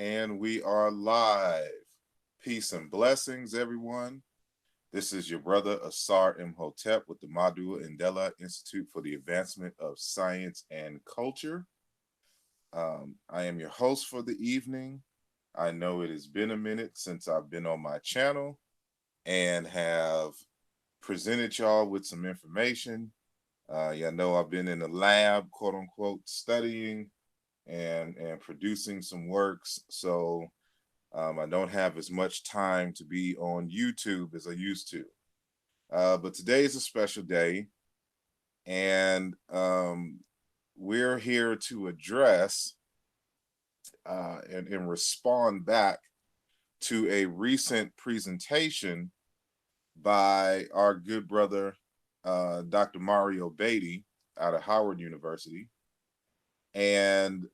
And we are live. Peace and blessings, everyone. This is your brother Asar Imhotep with the Madua Indela Institute for the Advancement of Science and Culture. I am your host for the evening. I know it has been a minute since I've been on my channel and have presented y'all with some information. Y'all know I've been in the lab, quote unquote, studying and producing some works. So I don't have as much time to be on YouTube as I used to. But today is a special day, and we're here to address and respond back to a recent presentation by our good brother, Dr. Mario Beatty out of Howard University. And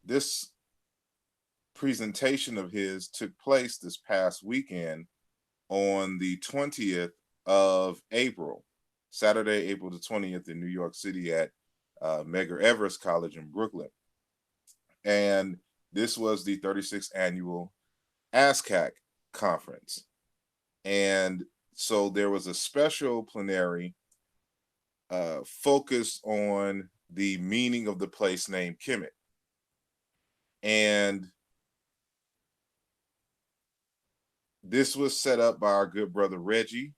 this presentation of his took place this past weekend on the 20th of April, Saturday, April the 20th in New York City at Medgar Evers College in Brooklyn. And this was the 36th annual ASCAC Conference. And so there was a special plenary focused on the meaning of the place name Kemet. And this was set up by our good brother Reggie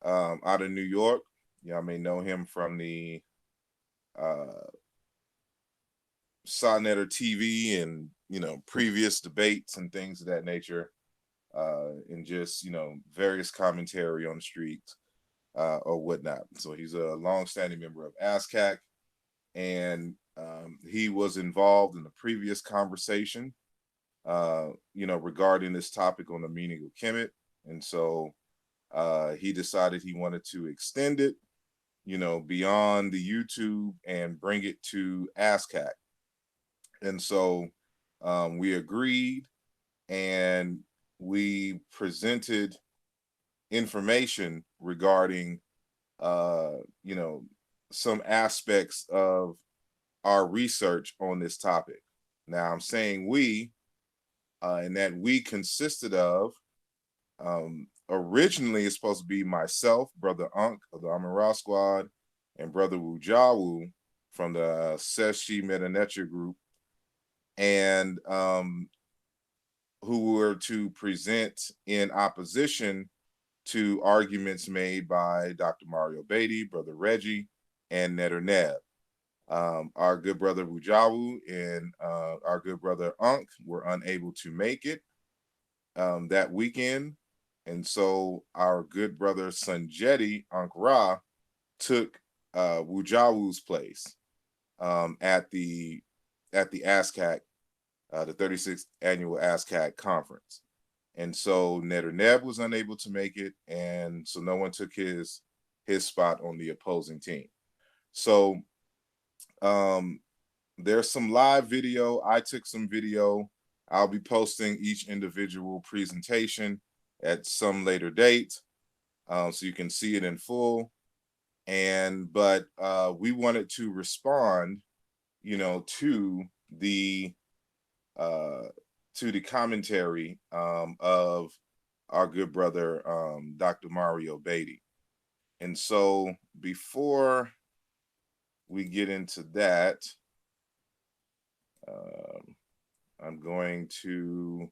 out of New York. Y'all may know him from the Sonnetter TV and, previous debates and things of that nature, and just, various commentary on the street or whatnot. So he's a longstanding member of ASCAC, and he was involved in the previous conversation, regarding this topic on the meaning of Kemet. And so he decided he wanted to extend it, beyond the YouTube and bring it to ASCAC. And so we agreed, and we presented information regarding, some aspects of our research on this topic. Now I'm saying we, and that we consisted of, originally it's supposed to be myself, Brother Ankh of the Amara Squad, and Brother Wudjau from the Seshi Metanetra group, and who were to present in opposition to arguments made by Dr. Mario Beatty, Brother Reggie, and Netter Neb. Our good brother Wudjau and our good brother Ankh were unable to make it that weekend. And so our good brother Sonjedi-Ankh-Ra took Wudjau's place at the ASCAC, the 36th annual ASCAC conference. And so Netter Neb was unable to make it, and so no one took his spot on the opposing team. So there's some live video. I took some video. I'll be posting each individual presentation at some later date, so you can see it in full. But we wanted to respond, to the commentary of our good brother Dr. Mario Beatty. And so before we get into that, I'm going to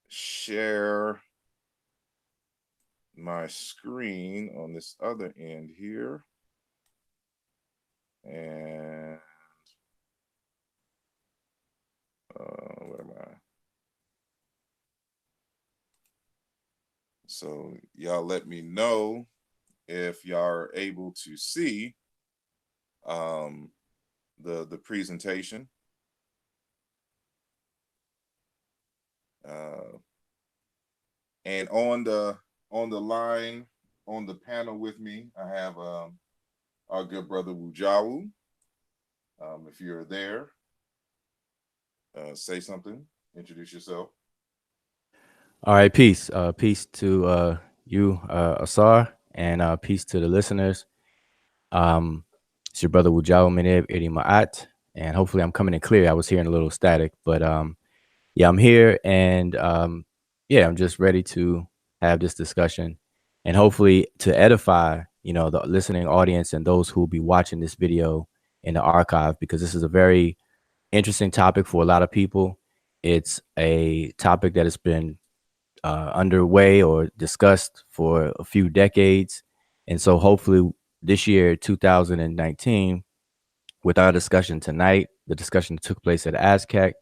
share my screen on this other end here. And where am I? So y'all let me know if y'all are able to see the presentation. And on the line, on the panel with me, I have our good brother Wudjau. If you're there, say something, introduce yourself. All right, peace. Peace to you, Asar, and peace to the listeners. It's your brother Wudjau Iry-Maat, and hopefully I'm coming in clear. I was hearing a little static, but yeah, I'm here, and yeah, I'm just ready to have this discussion, and hopefully to edify, the listening audience and those who will be watching this video in the archive, because this is a very interesting topic for a lot of people. It's a topic that has been underway or discussed for a few decades, and so hopefully this year, 2019, with our discussion tonight, the discussion that took place at ASCAC,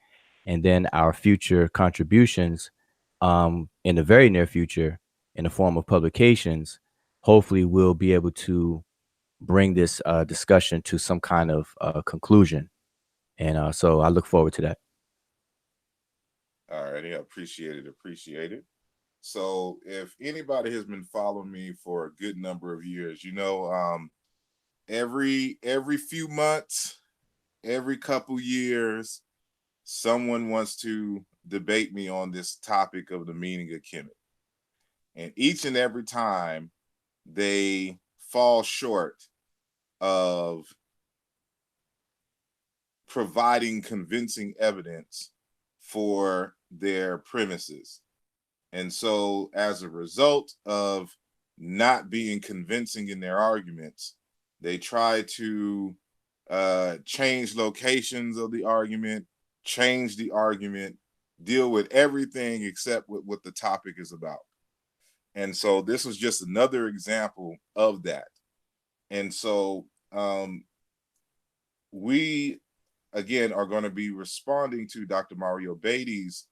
and then our future contributions in the very near future in the form of publications, hopefully we'll be able to bring this discussion to some kind of conclusion. And so I look forward to that. All righty, appreciate it. So if anybody has been following me for a good number of years, every few months, every couple years, someone wants to debate me on this topic of the meaning of Kemet. And each and every time they fall short of providing convincing evidence for their premises. And so as a result of not being convincing in their arguments, they try to change locations of the argument, change the argument, deal with everything except what the topic is about. And so this was just another example of that. And so we, again, are going to be responding to Dr. Mario Beatty's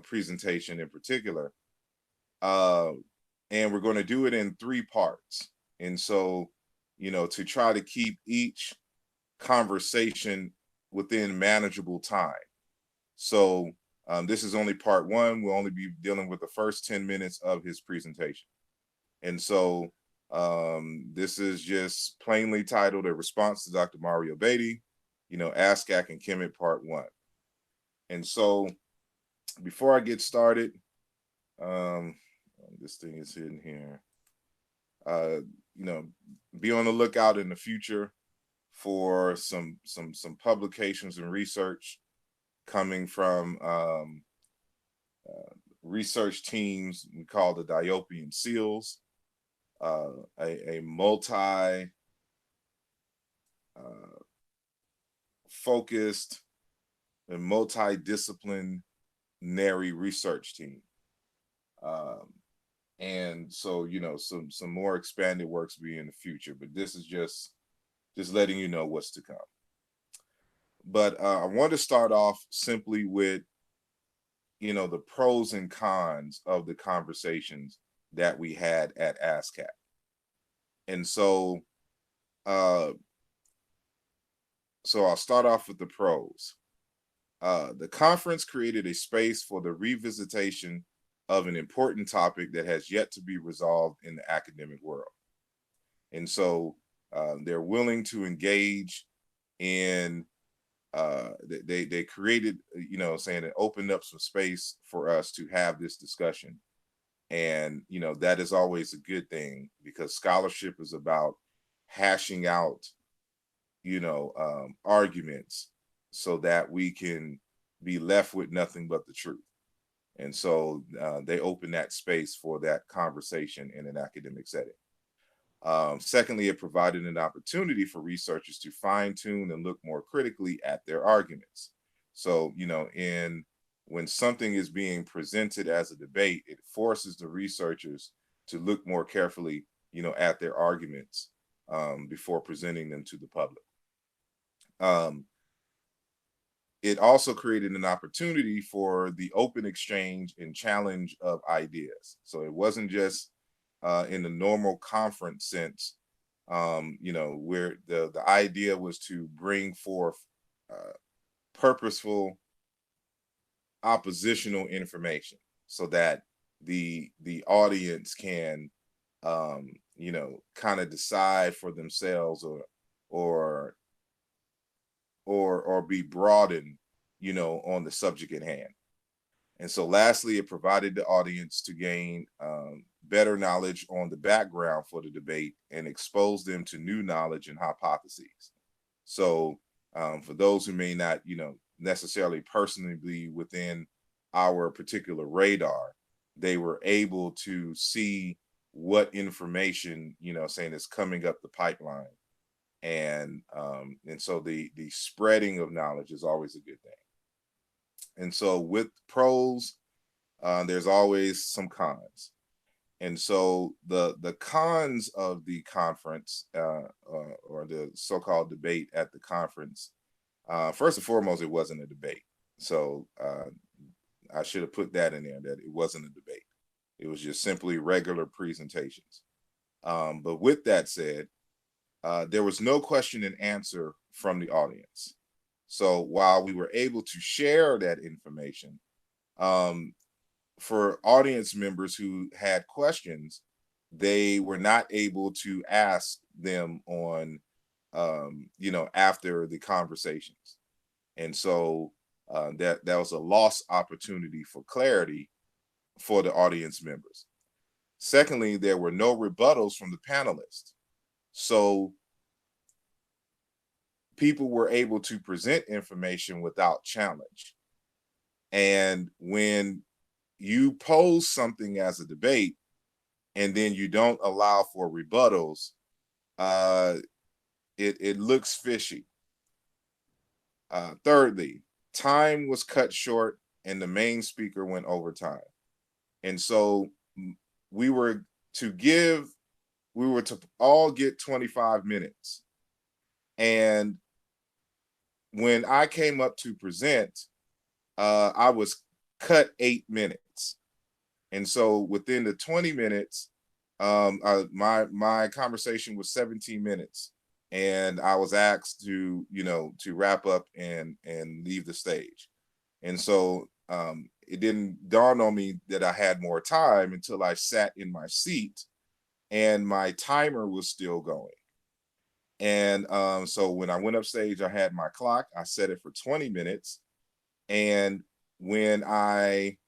presentation in particular. And we're going to do it in 3 parts. And so, to try to keep each conversation within manageable time. So this is only part 1. We'll only be dealing with the first 10 minutes of his presentation. And so this is just plainly titled A Response to Dr. Mario Beatty, ASCAC and Kemet Part 1. And so before I get started, this thing is hidden here. Be on the lookout in the future for some publications and research coming from research teams we call the Diopian SEALs, a multi focused and multidisciplinary research team. And so, some more expanded works be in the future, but this is just letting you know what's to come. But I want to start off simply with, the pros and cons of the conversations that we had at ASCAC. And so, I'll start off with the pros. The conference created a space for the revisitation of an important topic that has yet to be resolved in the academic world. And so they're willing to engage in, they created, saying it opened up some space for us to have this discussion. And, that is always a good thing, because scholarship is about hashing out, arguments so that we can be left with nothing but the truth. And so they open that space for that conversation in an academic setting. Secondly, it provided an opportunity for researchers to fine-tune and look more critically at their arguments. So, when something is being presented as a debate, it forces the researchers to look more carefully, at their arguments before presenting them to the public. It also created an opportunity for the open exchange and challenge of ideas. So it wasn't just in the normal conference sense, where the idea was to bring forth purposeful oppositional information so that the audience can, kind of decide for themselves or be broadened, on the subject at hand. And so lastly, it provided the audience to gain better knowledge on the background for the debate and expose them to new knowledge and hypotheses. So For those who may not, necessarily personally be within our particular radar, they were able to see what information, saying is coming up the pipeline. And so the spreading of knowledge is always a good thing. And so with pros, there's always some cons. And so the cons of the conference, or the so-called debate at the conference, first and foremost, it wasn't a debate. So I should have put that in there, that it wasn't a debate. It was just simply regular presentations. But with that said, there was no question and answer from the audience. So while we were able to share that information, for audience members who had questions, they were not able to ask them on, after the conversations. And so that was a lost opportunity for clarity for the audience members. Secondly, there were no rebuttals from the panelists. So people were able to present information without challenge. And when you pose something as a debate and then you don't allow for rebuttals, it looks fishy. Thirdly, time was cut short and the main speaker went over time. And so we were to all get 25 minutes. And when I came up to present, I was cut 8 minutes. And so within the 20 minutes, my conversation was 17 minutes. And I was asked to wrap up and leave the stage. And so it didn't dawn on me that I had more time until I sat in my seat and my timer was still going. And so when I went up stage, I had my clock, I set it for 20 minutes. And when I,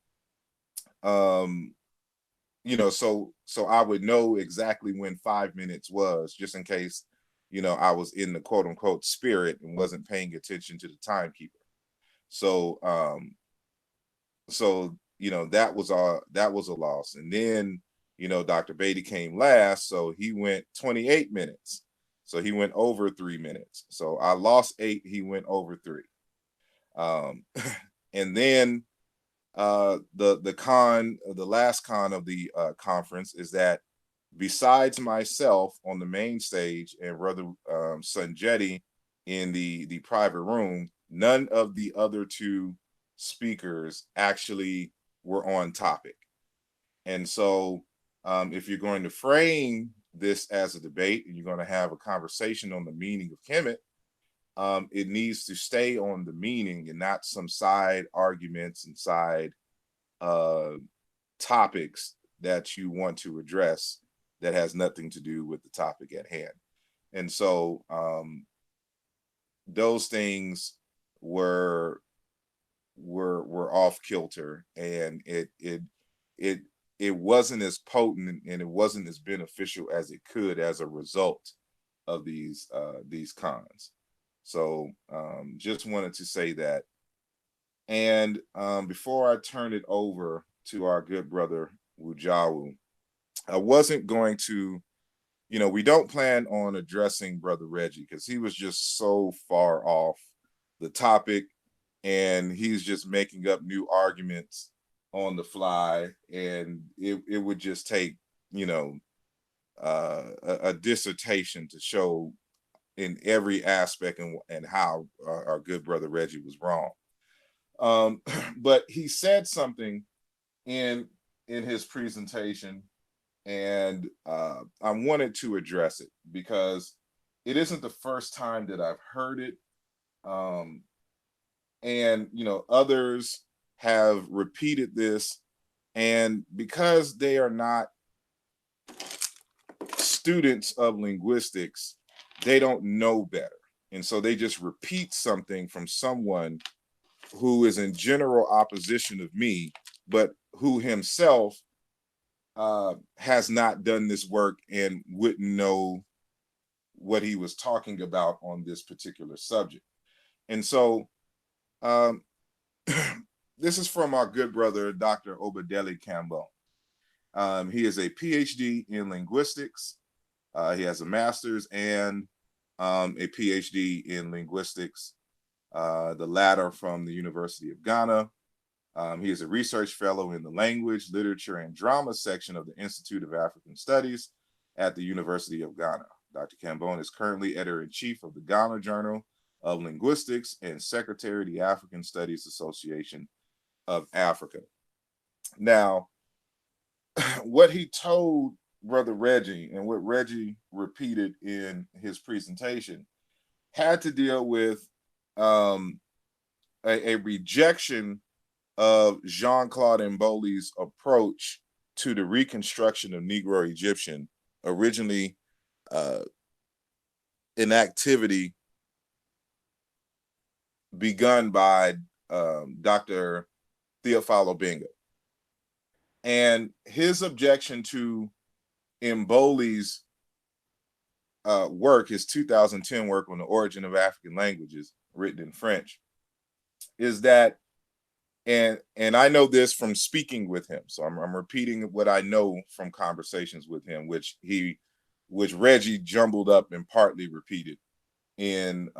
so I would know exactly when 5 minutes was, just in case, I was in the quote unquote spirit and wasn't paying attention to the timekeeper. So, that was a loss. And then, Dr. Beatty came last, so he went 28 minutes. So he went over 3 minutes. So I lost 8, he went over 3. And then the last con of the conference is that besides myself on the main stage and Brother Sonjedi in the private room, none of the other 2 speakers actually were on topic. And so if you're going to frame this as a debate and you're going to have a conversation on the meaning of Kemet, it needs to stay on the meaning and not some side arguments and side topics that you want to address that has nothing to do with the topic at hand. And so those things were off kilter, and it wasn't as potent and it wasn't as beneficial as it could as a result of these cons. So just wanted to say that. And before I turn it over to our good brother Wudjau, I wasn't going to, we don't plan on addressing Brother Reggie because he was just so far off the topic and he's just making up new arguments on the fly, and it would just take, a dissertation to show in every aspect and how our good brother Reggie was wrong. But he said something in his presentation, and I wanted to address it because it isn't the first time that I've heard it. And others have repeated this, and because they are not students of linguistics, they don't know better. And so they just repeat something from someone who is in general opposition of me, but who himself has not done this work and wouldn't know what he was talking about on this particular subject. And so um, this is from our good brother, Dr. Obadeli Campbell. He is a PhD in linguistics. He has a master's and a PhD in linguistics, the latter from the University of Ghana. He is a research fellow in the language, literature, and drama section of the Institute of African Studies at the University of Ghana. Dr. Campbell is currently editor-in-chief of the Ghana Journal of Linguistics and secretary of the African Studies Association of Africa. Now, what he told Brother Reggie and what Reggie repeated in his presentation had to deal with a rejection of Jean-Claude Mboli's approach to the reconstruction of Negro Egyptian, originally an activity begun by Dr. Theophile Obenga. And his objection to Mboli's work, his 2010 work on the origin of African languages, written in French, is that, and I know this from speaking with him, so I'm repeating what I know from conversations with him, which Reggie jumbled up and partly repeated in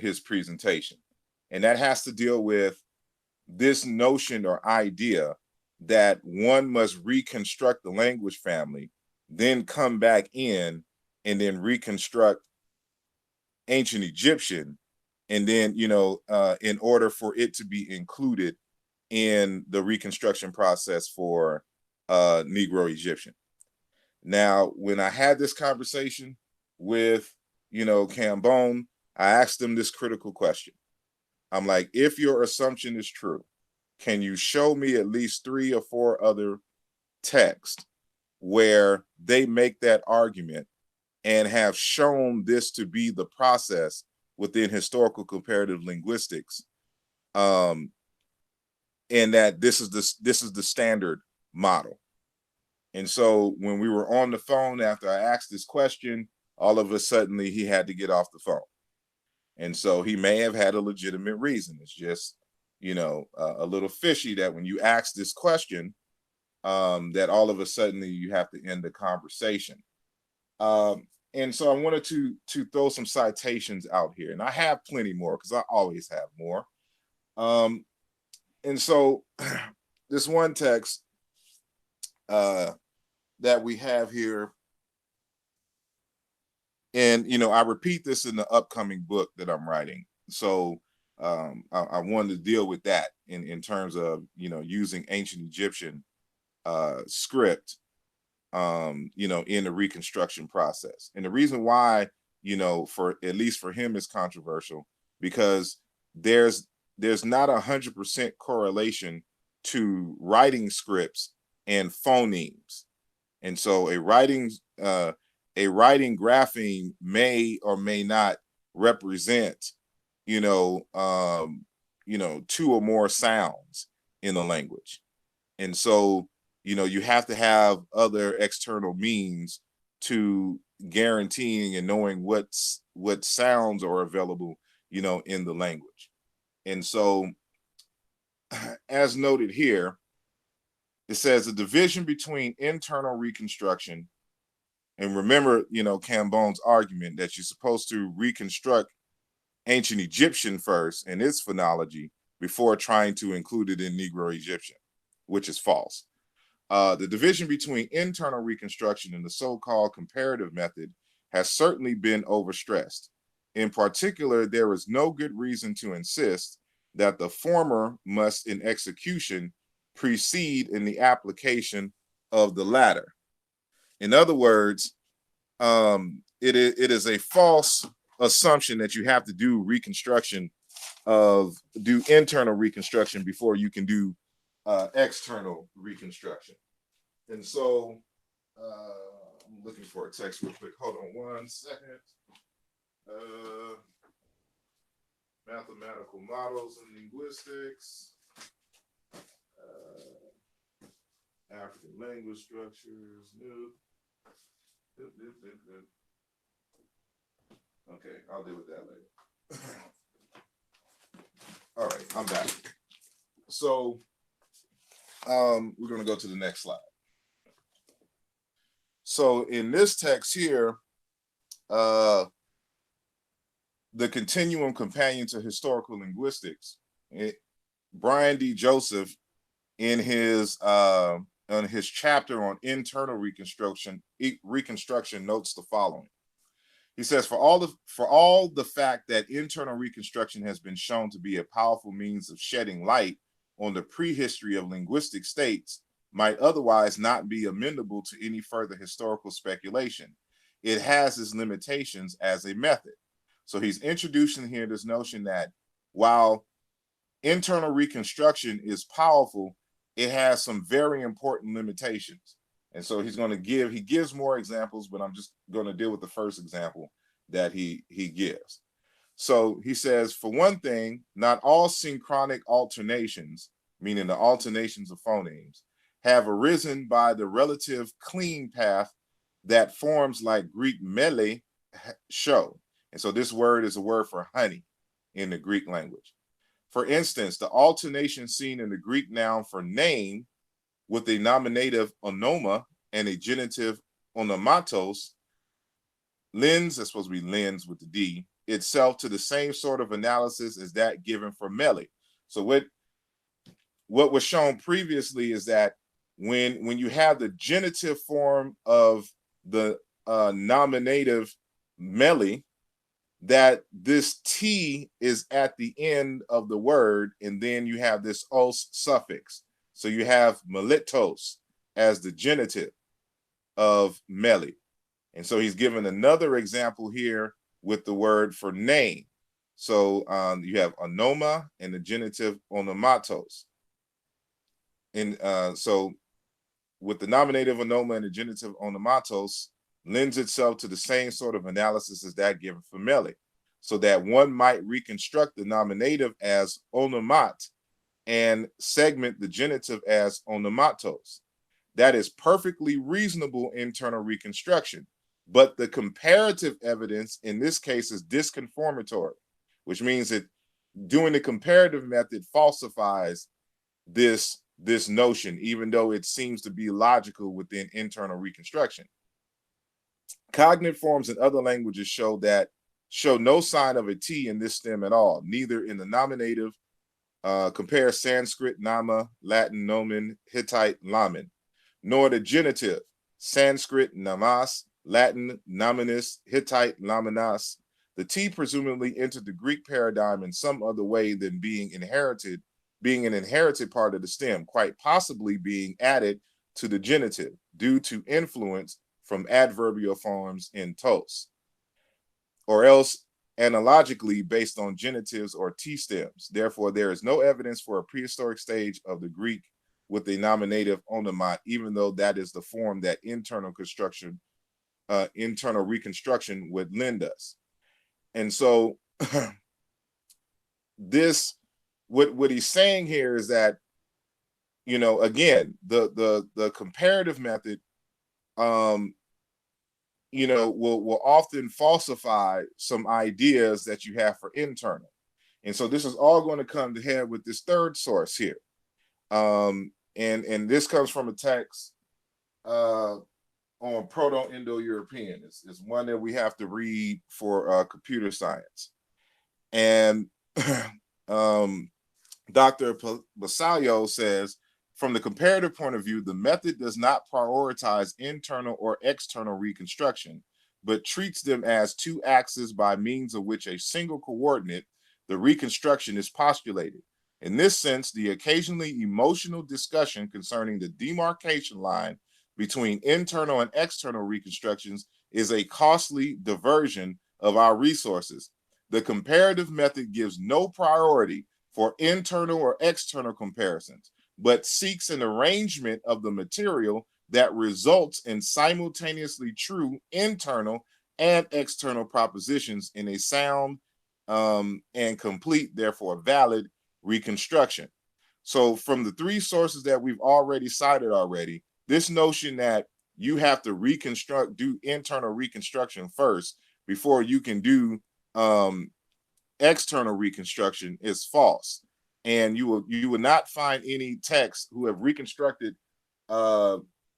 his presentation. And that has to deal with this notion or idea that one must reconstruct the language family, then come back in and then reconstruct ancient Egyptian, and then, in order for it to be included in the reconstruction process for Negro Egyptian. Now, when I had this conversation with, Cambone, I asked him this critical question. I'm like, if your assumption is true, can you show me at least 3 or 4 other texts where they make that argument and have shown this to be the process within historical comparative linguistics, and that this is the standard model? And so when we were on the phone after I asked this question, all of a sudden he had to get off the phone. And so he may have had a legitimate reason. It's just, a little fishy that when you ask this question, that all of a sudden you have to end the conversation. And so I wanted to throw some citations out here, and I have plenty more because I always have more. And so this one text that we have here, and I repeat this in the upcoming book that I'm writing. So I wanted to deal with that in terms of using ancient Egyptian script, in the reconstruction process. And the reason why, for at least for him, is controversial because there's not 100% correlation to writing scripts and phonemes. And so a writing grapheme may or may not represent, 2 or more sounds in the language. And so, you have to have other external means to guaranteeing and knowing what sounds are available, in the language. And so, as noted here, it says the division between internal reconstruction, and remember, Cambone's argument that you're supposed to reconstruct ancient Egyptian first and its phonology before trying to include it in Negro Egyptian, which is false. The division between internal reconstruction and the so-called comparative method has certainly been overstressed. In particular, there is no good reason to insist that the former must, in execution, precede in the application of the latter. In other words, it is a false assumption that you have to do internal reconstruction before you can do external reconstruction. And so I'm looking for a text real quick. Hold on one second. Mathematical models and linguistics, African language structures, Okay, I'll deal with that later. I'm back. So we're going to go to the next slide. So in this text here, the Continuum Companion to Historical Linguistics, Brian D. Joseph, in his chapter on internal reconstruction notes the following. He says, for all the fact that internal reconstruction has been shown to be a powerful means of shedding light on the prehistory of linguistic states, might otherwise not be amenable to any further historical speculation. It has its limitations as a method. So he's introducing here this notion that while internal reconstruction is powerful, it has some very important limitations. And so he gives more examples, but I'm just going to deal with the first example that he gives. So he says, for one thing, not all synchronic alternations, meaning the alternations of phonemes, have arisen by the relative clean path that forms like Greek mele show. And so this word is a word for honey in the Greek language. For instance, the alternation seen in the Greek noun for name with a nominative onoma and a genitive onomatos lends, that's supposed to be lends with the D, itself to the same sort of analysis as that given for mele. So what was shown previously is that when you have the genitive form of the nominative mele, that this T is at the end of the word, and then you have this os suffix. So you have melitos as the genitive of mele. And so he's given another example here with the word for name. So you have onoma and the genitive onomatos. And so with the nominative onoma and the genitive onomatos lends itself to the same sort of analysis as that given for mele, so that one might reconstruct the nominative as onomat and segment the genitive as onomatos. That is perfectly reasonable internal reconstruction, but the comparative evidence in this case is disconformatory, which means that doing the comparative method falsifies this notion, even though it seems to be logical within internal reconstruction. Cognate forms in other languages show no sign of a T in this stem at all, neither in the nominative, compare Sanskrit nama, Latin nomen, Hittite lamen, nor the genitive, Sanskrit namas, Latin nominis, Hittite laminas. The T presumably entered the Greek paradigm in some other way than being an inherited part of the stem, quite possibly being added to the genitive due to influence from adverbial forms in tos, or else analogically based on genitives or T stems. Therefore, there is no evidence for a prehistoric stage of the Greek with a nominative onomat, even though that is the form that internal reconstruction would lend us. And so what he's saying here is that, again, the comparative method will often falsify some ideas that you have for internal. And so this is all going to come to head with this third source here. And this comes from a text on Proto-Indo-European. It's one that we have to read for computer science. And Dr. Basaglio says, from the comparative point of view, the method does not prioritize internal or external reconstruction, but treats them as two axes by means of which a single coordinate, the reconstruction, is postulated. In this sense, the occasionally emotional discussion concerning the demarcation line between internal and external reconstructions is a costly diversion of our resources. The comparative method gives no priority for internal or external comparisons, but seeks an arrangement of the material that results in simultaneously true internal and external propositions in a sound and complete, therefore valid, reconstruction. So from the three sources that we've already cited already, this notion that you have to do internal reconstruction first before you can do external reconstruction is false. And you will not find any texts who have reconstructed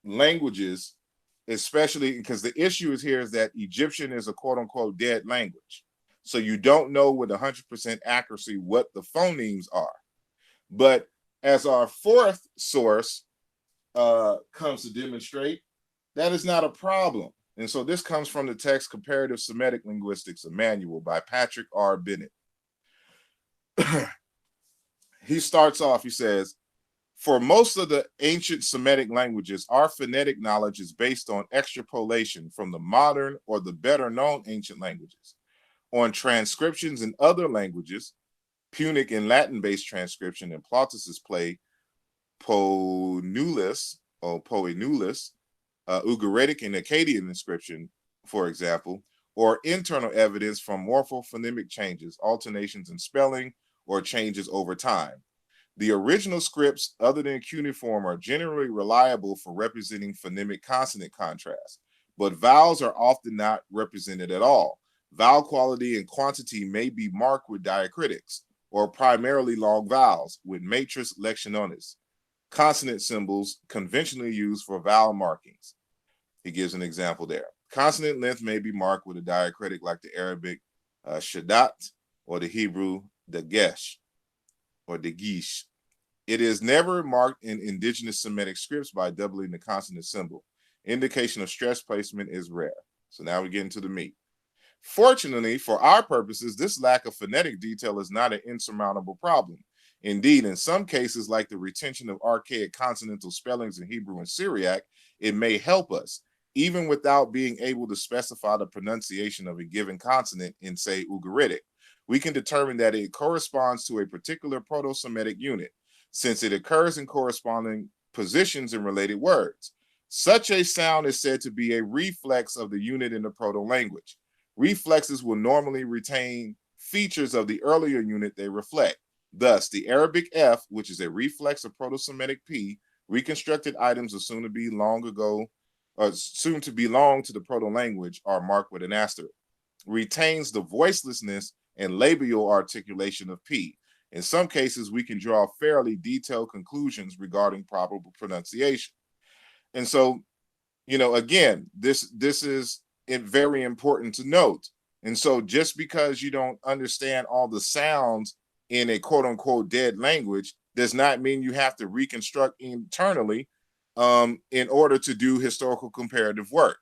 languages, especially because the issue is here is that Egyptian is a quote unquote dead language. So you don't know with 100% accuracy what the phonemes are. But as our fourth source comes to demonstrate, that is not a problem. And so this comes from the text Comparative Semitic Linguistics, a manual by Patrick R. Bennett. He starts off, he says, for most of the ancient Semitic languages, our phonetic knowledge is based on extrapolation from the modern or the better known ancient languages, on transcriptions in other languages, Punic and Latin-based transcription in Plautus's play Poenulis, Ugaritic and Akkadian inscription, for example, or internal evidence from morphophonemic changes, alternations in spelling, or changes over time. The original scripts, other than cuneiform, are generally reliable for representing phonemic consonant contrast, but vowels are often not represented at all. Vowel quality and quantity may be marked with diacritics, or primarily long vowels, with matrix lectiononis, consonant symbols conventionally used for vowel markings. He gives an example there. Consonant length may be marked with a diacritic like the Arabic shadat or the Hebrew dagesh or dagish. It is never marked in indigenous Semitic scripts by doubling the consonant symbol. Indication of stress placement is rare. So now we get into the meat. Fortunately, for our purposes, this lack of phonetic detail is not an insurmountable problem. Indeed, in some cases, like the retention of archaic consonantal spellings in Hebrew and Syriac, it may help us, even without being able to specify the pronunciation of a given consonant in, say, Ugaritic. We can determine that it corresponds to a particular Proto-Semitic unit, since it occurs in corresponding positions in related words. Such a sound is said to be a reflex of the unit in the proto-language. Reflexes will normally retain features of the earlier unit they reflect. Thus, the Arabic F, which is a reflex of Proto-Semitic P, reconstructed items of soon to be long to the proto-language are marked with an asterisk, retains the voicelessness and labial articulation of P. In some cases, we can draw fairly detailed conclusions regarding probable pronunciation. And so, again, this is very important to note. And so just because you don't understand all the sounds in a quote unquote dead language does not mean you have to reconstruct internally in order to do historical comparative work.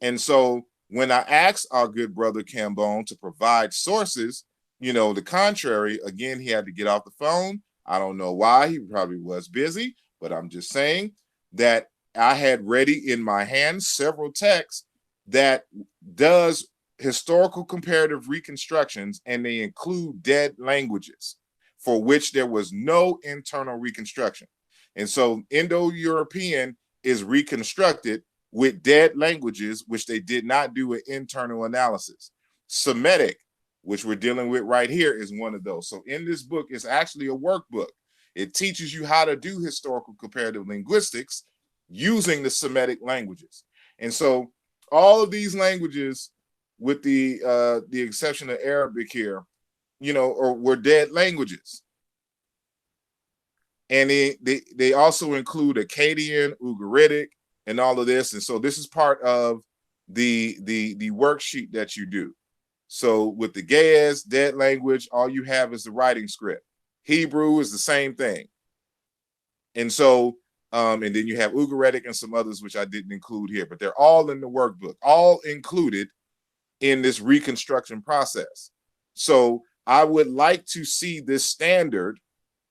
And so when I asked our good brother Cambone to provide sources, the contrary, again, he had to get off the phone. I don't know why, he probably was busy, but I'm just saying that I had ready in my hand several texts that does historical comparative reconstructions, and they include dead languages for which there was no internal reconstruction. And so Indo-European is reconstructed with dead languages, which they did not do an internal analysis. Semitic, which we're dealing with right here, is one of those. So in this book, it's actually a workbook. It teaches you how to do historical comparative linguistics using the Semitic languages. And so all of these languages, with the exception of Arabic here, were dead languages. And they also include Akkadian, Ugaritic, and all of this. And so this is part of the worksheet that you do. So with the Ge'ez, dead language, all you have is the writing script. Hebrew is the same thing. And so, and then you have Ugaritic and some others, which I didn't include here, but they're all in the workbook, all included in this reconstruction process. So I would like to see this standard,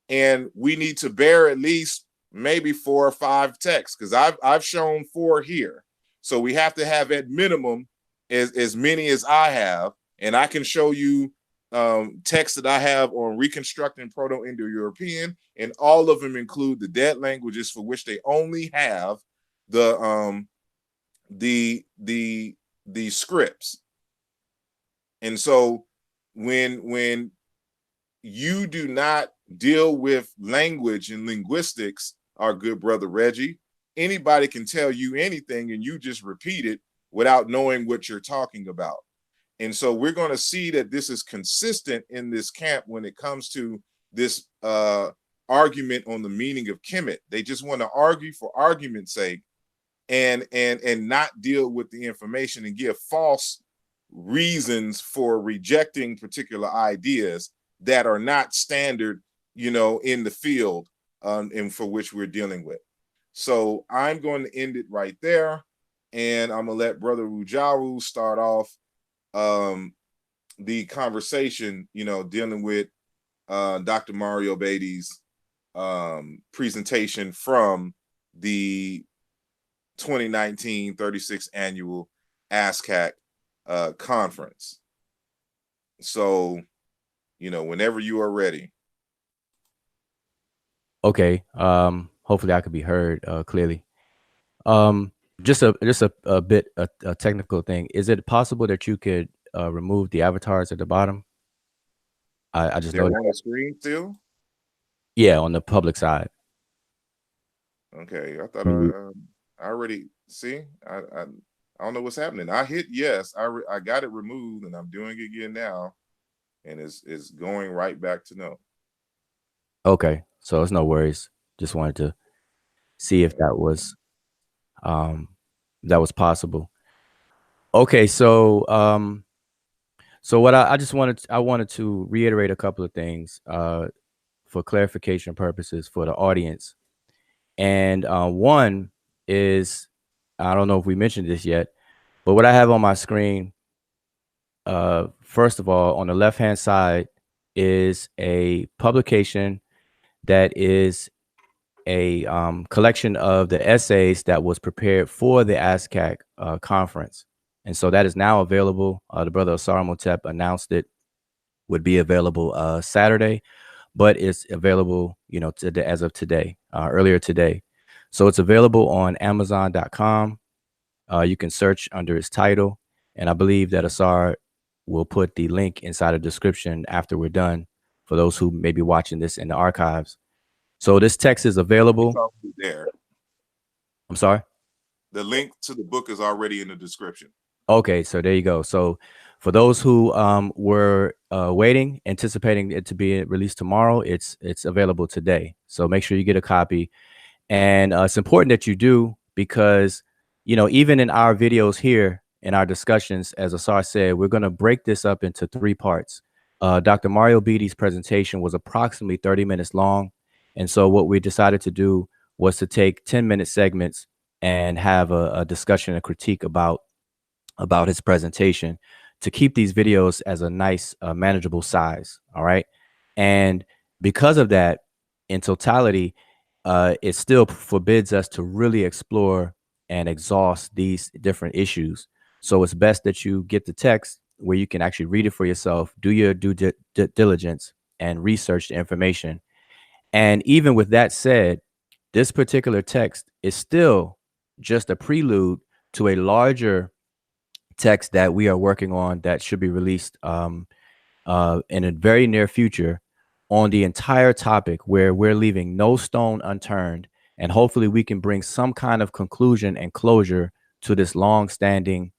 and we need to bear at least maybe 4 or 5 texts, because I've shown 4 here. So we have to have at minimum as many as I have, and I can show you texts that I have on reconstructing Proto-Indo-European, and all of them include the dead languages for which they only have the scripts. And so when you do not deal with language and linguistics, our good brother Reggie, anybody can tell you anything and you just repeat it without knowing what you're talking about. And so we're going to see that this is consistent in this camp when it comes to this argument on the meaning of Kemet. They just want to argue for argument's sake and not deal with the information and give false reasons for rejecting particular ideas that are not standard, in the field and for which we're dealing with. So I'm going to end it right there, and I'm gonna let Brother Wudjau start off the conversation, dealing with Dr. Mario Beatty's presentation from the 2019 36th Annual ASCAC Conference. So, whenever you are ready. Okay. Hopefully I could be heard clearly. Just a bit a technical thing. Is it possible that you could remove the avatars at the bottom? I just noticed on the screen still. Yeah, on the public side. Okay, I thought I already see. I don't know what's happening. I hit yes. I got it removed, and I'm doing it again now, and it's going right back to no. Okay, so it's no worries. Just wanted to see if that was possible. Okay, so so what I wanted to reiterate a couple of things for clarification purposes for the audience. And one is, I don't know if we mentioned this yet, but what I have on my screen, first of all, on the left-hand side is a publication that is a collection of the essays that was prepared for the ASCAC conference. And so that is now available. The brother Asar Imhotep announced it would be available Saturday, but it's available, today, as of today, earlier today. So it's available on Amazon.com. You can search under its title, and I believe that Asar will put the link inside the description after we're done for those who may be watching this in the archives. So this text is available. It's there. I'm sorry? The link to the book is already in the description. Okay, so there you go. So for those who were waiting, anticipating it to be released tomorrow, it's available today. So make sure you get a copy. And it's important that you do, because, even in our videos here, in our discussions, as Asar said, we're going to break this up into 3 parts. Dr. Mario Beatty's presentation was approximately 30 minutes long. And so what we decided to do was to take 10-minute segments and have a discussion, a critique about his presentation, to keep these videos as a nice, manageable size. All right. And because of that, in totality, it still forbids us to really explore and exhaust these different issues. So it's best that you get the text where you can actually read it for yourself, do your due diligence, and research the information. And even with that said, this particular text is still just a prelude to a larger text that we are working on that should be released in a very near future on the entire topic, where we're leaving no stone unturned, and hopefully we can bring some kind of conclusion and closure to this long-standing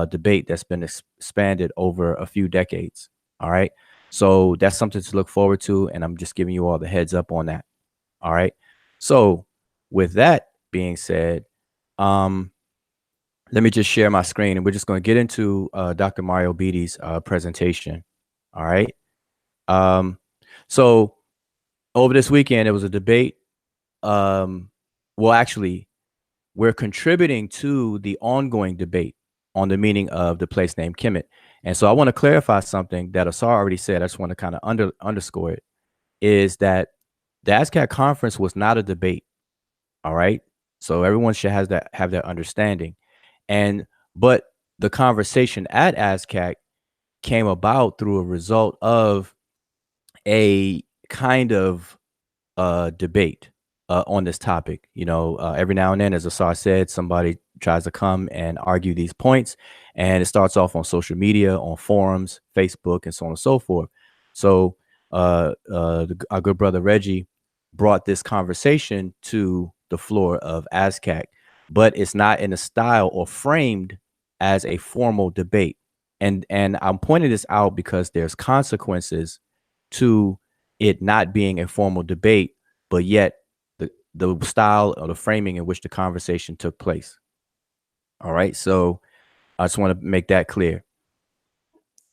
debate that's been expanded over a few decades. All right, so that's something to look forward to, and I'm just giving you all the heads up on that. All right, so with that being said, let me just share my screen, and we're just going to get into Dr. Mario Beatty's presentation. All right. So over this weekend, there was a debate. Well, actually, we're contributing to the ongoing debate on the meaning of the place name Kemet. And so I want to clarify something that Asar already said. I just want to kind of underscore it, is that the ASCAC conference was not a debate. All right. So everyone should have that understanding. But the conversation at ASCAC came about through a result of a kind of debate on this topic. Every now and then, as Asar said, somebody tries to come and argue these points, and it starts off on social media, on forums, Facebook, and so on and so forth. So our good brother Reggie brought this conversation to the floor of ASCAC, but it's not in a style or framed as a formal debate. And I'm pointing this out because there's consequences to it not being a formal debate, but yet the style or the framing in which the conversation took place. All right, so I just want to make that clear.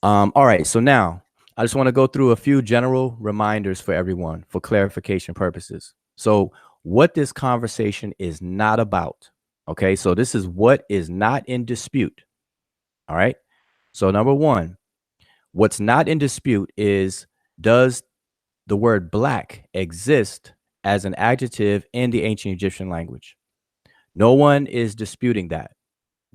All right, so now I just want to go through a few general reminders for everyone for clarification purposes. So what this conversation is not about, okay? So this is what is not in dispute, all right? So number one, what's not in dispute is, does the word black exist as an adjective in the ancient Egyptian language? No one is disputing that.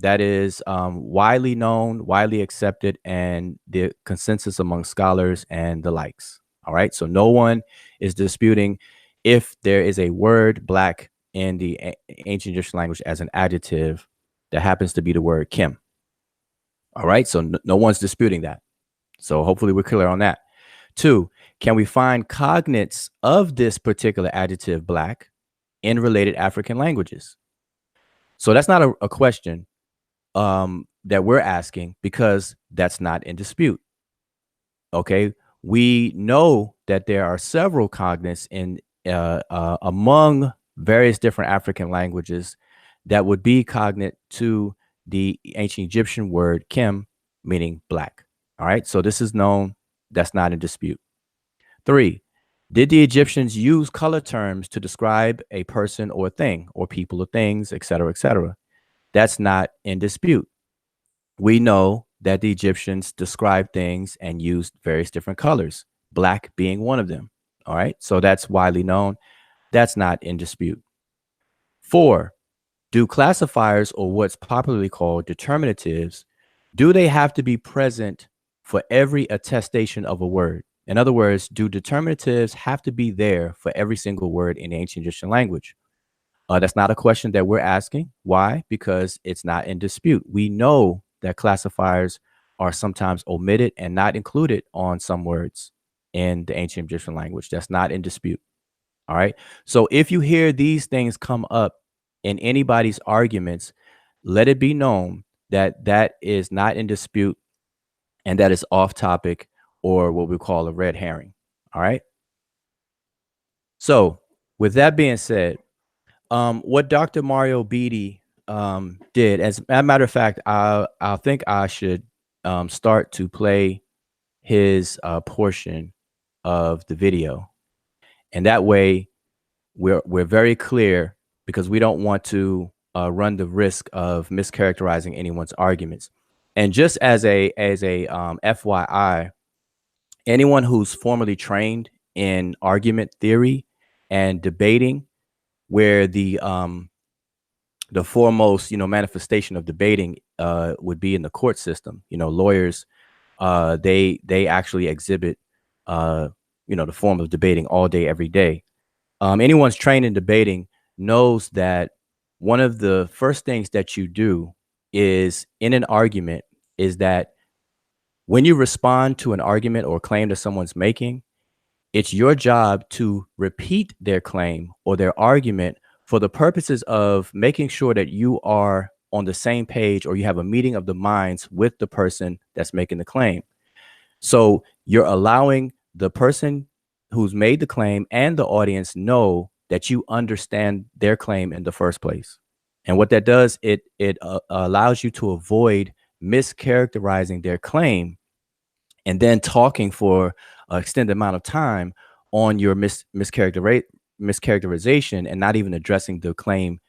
That is widely known, widely accepted, and the consensus among scholars and the likes. All right. So no one is disputing if there is a word black in the ancient Egyptian language as an adjective that happens to be the word Kim. All right. So no one's disputing that. So hopefully we're clear on that. 2, can we find cognates of this particular adjective black in related African languages? So that's not a question that we're asking, because that's not in dispute. Okay, we know that there are several cognates in among various different African languages that would be cognate to the ancient Egyptian word Kim, meaning black. All right, so this is known. That's not in dispute. 3, did the Egyptians use color terms to describe a person or thing, or people or things, et cetera, et cetera? That's not in dispute. We know that the Egyptians described things and used various different colors, black being one of them. All right, so that's widely known. That's not in dispute. 4, do classifiers, or what's popularly called determinatives, do they have to be present for every attestation of a word? In other words, do determinatives have to be there for every single word in the ancient Egyptian language? That's not a question that we're asking. Why? Because it's not in dispute. We know that classifiers are sometimes omitted and not included on some words in the ancient Egyptian language. That's not in dispute. All right. So if you hear these things come up in anybody's arguments, let it be known that that is not in dispute and that is off topic, or what we call a red herring. All right. So with that being said, what Dr. Mario Beatty did, as a matter of fact, I think I should start to play his portion of the video, and that way we're very clear, because we don't want to run the risk of mischaracterizing anyone's arguments. And just as a FYI, anyone who's formally trained in argument theory and debating, where the foremost, manifestation of debating would be in the court system. Lawyers, they actually exhibit, the form of debating all day, every day. Anyone's trained in debating knows that one of the first things that you do is, in an argument, is that when you respond to an argument or claim that someone's making, it's your job to repeat their claim or their argument for the purposes of making sure that you are on the same page, or you have a meeting of the minds with the person that's making the claim. So you're allowing the person who's made the claim and the audience know that you understand their claim in the first place. And what that does, it allows you to avoid mischaracterizing their claim and then talking for an extended amount of time on your mischaracterization and not even addressing the claim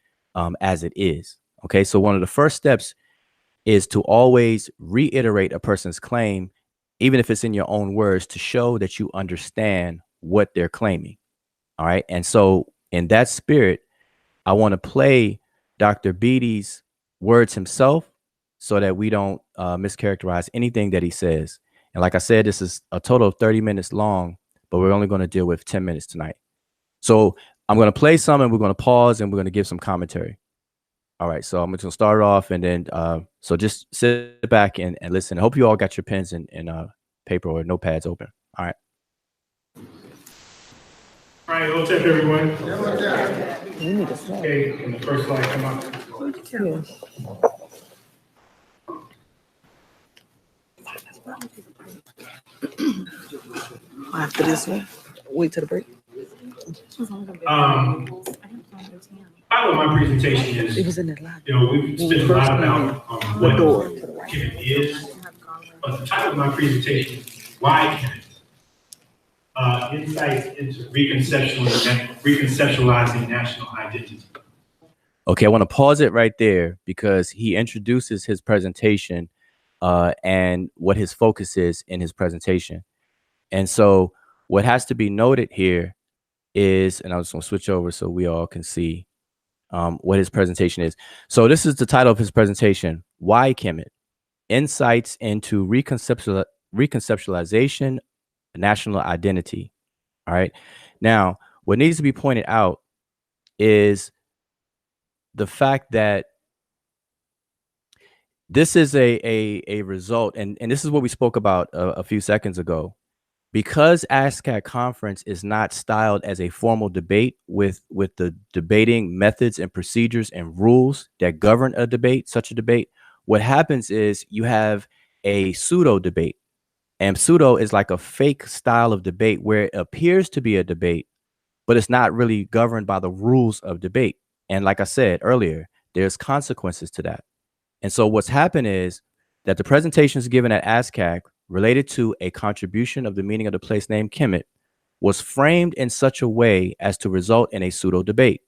as it is. Okay, so one of the first steps is to always reiterate a person's claim, even if it's in your own words, to show that you understand what they're claiming. All right, and so in that spirit, I want to play Dr. Beatty's words himself, so that we don't mischaracterize anything that he says. And like I said, this is a total of 30 minutes long, but we're only going to deal with 10 minutes tonight. So I'm going to play some, and we're going to pause, and we're going to give some commentary. All right, so I'm just going to start off, and then so just sit back and listen. I hope you all got your pens and paper or notepads open. All right. All right, we'll check everyone. Okay, and the first slide come up. After this one? Wait till the break. Part of my presentation is, It was in that line. we've spent a lot about The what door to the right. Kemet is, but the title of my presentation is Why Kemet? Insights into reconceptualizing national identity. Okay, I want to pause it right there because he introduces his presentation and what his focus is in his presentation. And so what has to be noted here is, and I was going to switch over so we all can see what his presentation is. So this is the title of his presentation, Why Kemet? Insights into reconceptualization national identity. All right. Now, what needs to be pointed out is the fact that this is a result, and this is what we spoke about a few seconds ago. Because ASCAC Conference is not styled as a formal debate with the debating methods and procedures and rules that govern a debate, such a debate, what happens is you have a pseudo debate. And pseudo is like a fake style of debate where it appears to be a debate, but it's not really governed by the rules of debate. And like I said earlier, there's consequences to that. And so what's happened is that the presentations given at ASCAC related to a contribution of the meaning of the place name Kemet was framed in such a way as to result in a pseudo debate.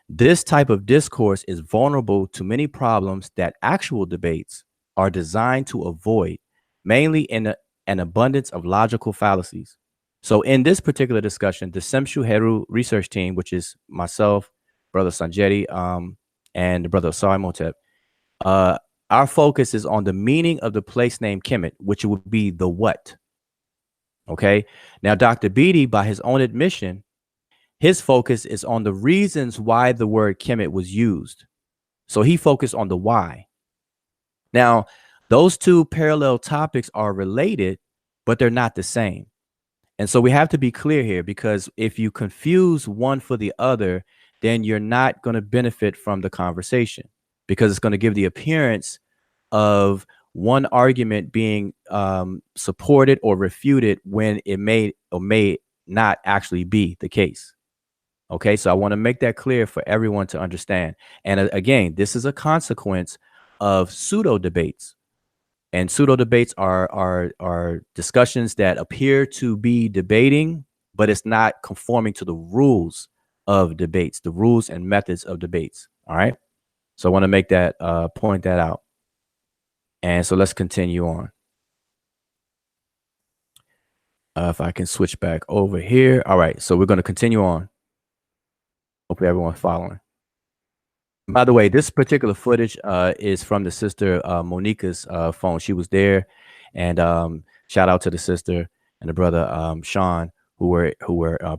This type of discourse is vulnerable to many problems that actual debates are designed to avoid, mainly in an abundance of logical fallacies. So in this particular discussion, the Semshu Heru research team, which is myself, brother Sonjedi, and the brother Asar Imhotep, our focus is on the meaning of the place name Kemet, which would be the what. Okay. Now, Dr. Beatty, by his own admission, his focus is on the reasons why the word Kemet was used. So he focused on the why. Now, those two parallel topics are related, but they're not the same. And so we have to be clear here, because if you confuse one for the other, then you're not going to benefit from the conversation, because it's going to give the appearance of one argument being supported or refuted when it may or may not actually be the case. Okay, so I want to make that clear for everyone to understand. And again, this is a consequence of pseudo debates. And pseudo debates are discussions that appear to be debating, but it's not conforming to the rules of debates, the rules and methods of debates. All right. So I want to make that point that out. And so let's continue on. If I can switch back over here. All right. So we're going to continue on. Hopefully everyone's following. By the way, this particular footage is from the sister Monica's phone. She was there, and shout out to the sister and the brother Sean who were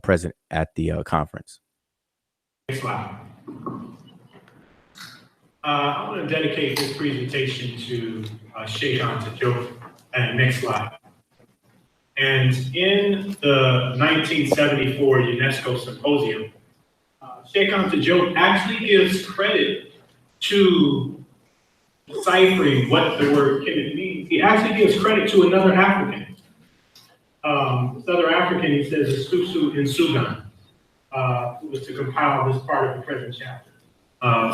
present at the conference. Next slide. I want to dedicate this presentation to Sheikh Anta. And next slide. And in the 1974 UNESCO symposium, Sheikh Anta actually gives credit to deciphering what the word Kemet means. He actually gives credit to another African. This other African, he says, is Susu in Sudan, who was to compile this part of the present chapter.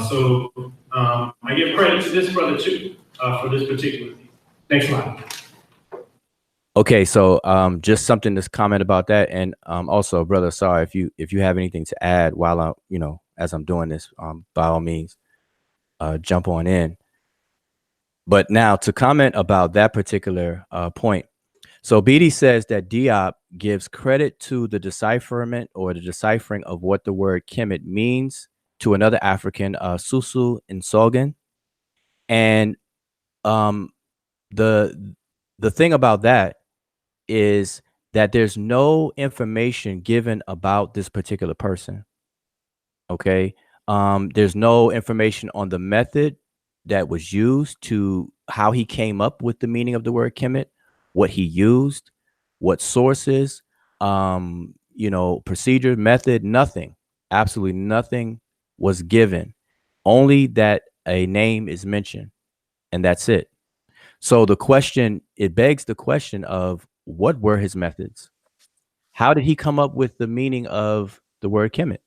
So I give credit to this brother too for this particular thing. Next slide. Okay, so just something to comment about that, and also, brother, sorry if you have anything to add while I'm, as I'm doing this, by all means, jump on in. But now to comment about that particular point. So Beatty says that Diop gives credit to the decipherment or the deciphering of what the word Kemet means to another African, Susu Nsogan, and the thing about that is that there's no information given about this particular person. Okay. There's no information on the method that was used to how he came up with the meaning of the word Kemet, what he used, what sources, procedure, method, nothing, absolutely nothing was given, only that a name is mentioned, and that's it. So it begs the question of what were his methods? How did he come up with the meaning of the word Kemet?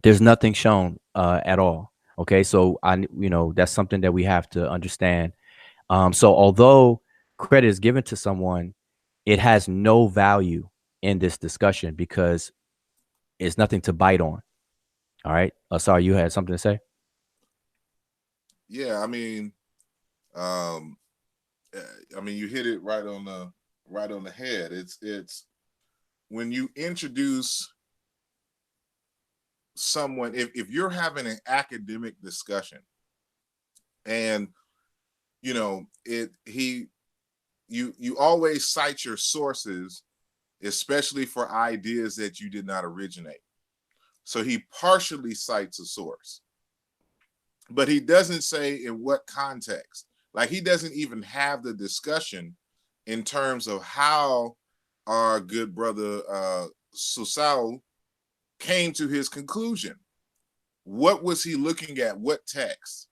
There's nothing shown at all. Okay, so that's something that we have to understand. So although credit is given to someone, it has no value in this discussion because it's nothing to bite on. All right, Asar, you had something to say? Yeah, I mean, you hit it right on the head. It's when you introduce someone, if you're having an academic discussion, and you always cite your sources, especially for ideas that you did not originate. So he partially cites a source, but he doesn't say in what context. Like, he doesn't even have the discussion in terms of how our good brother Susao came to his conclusion. What was he looking at? What text?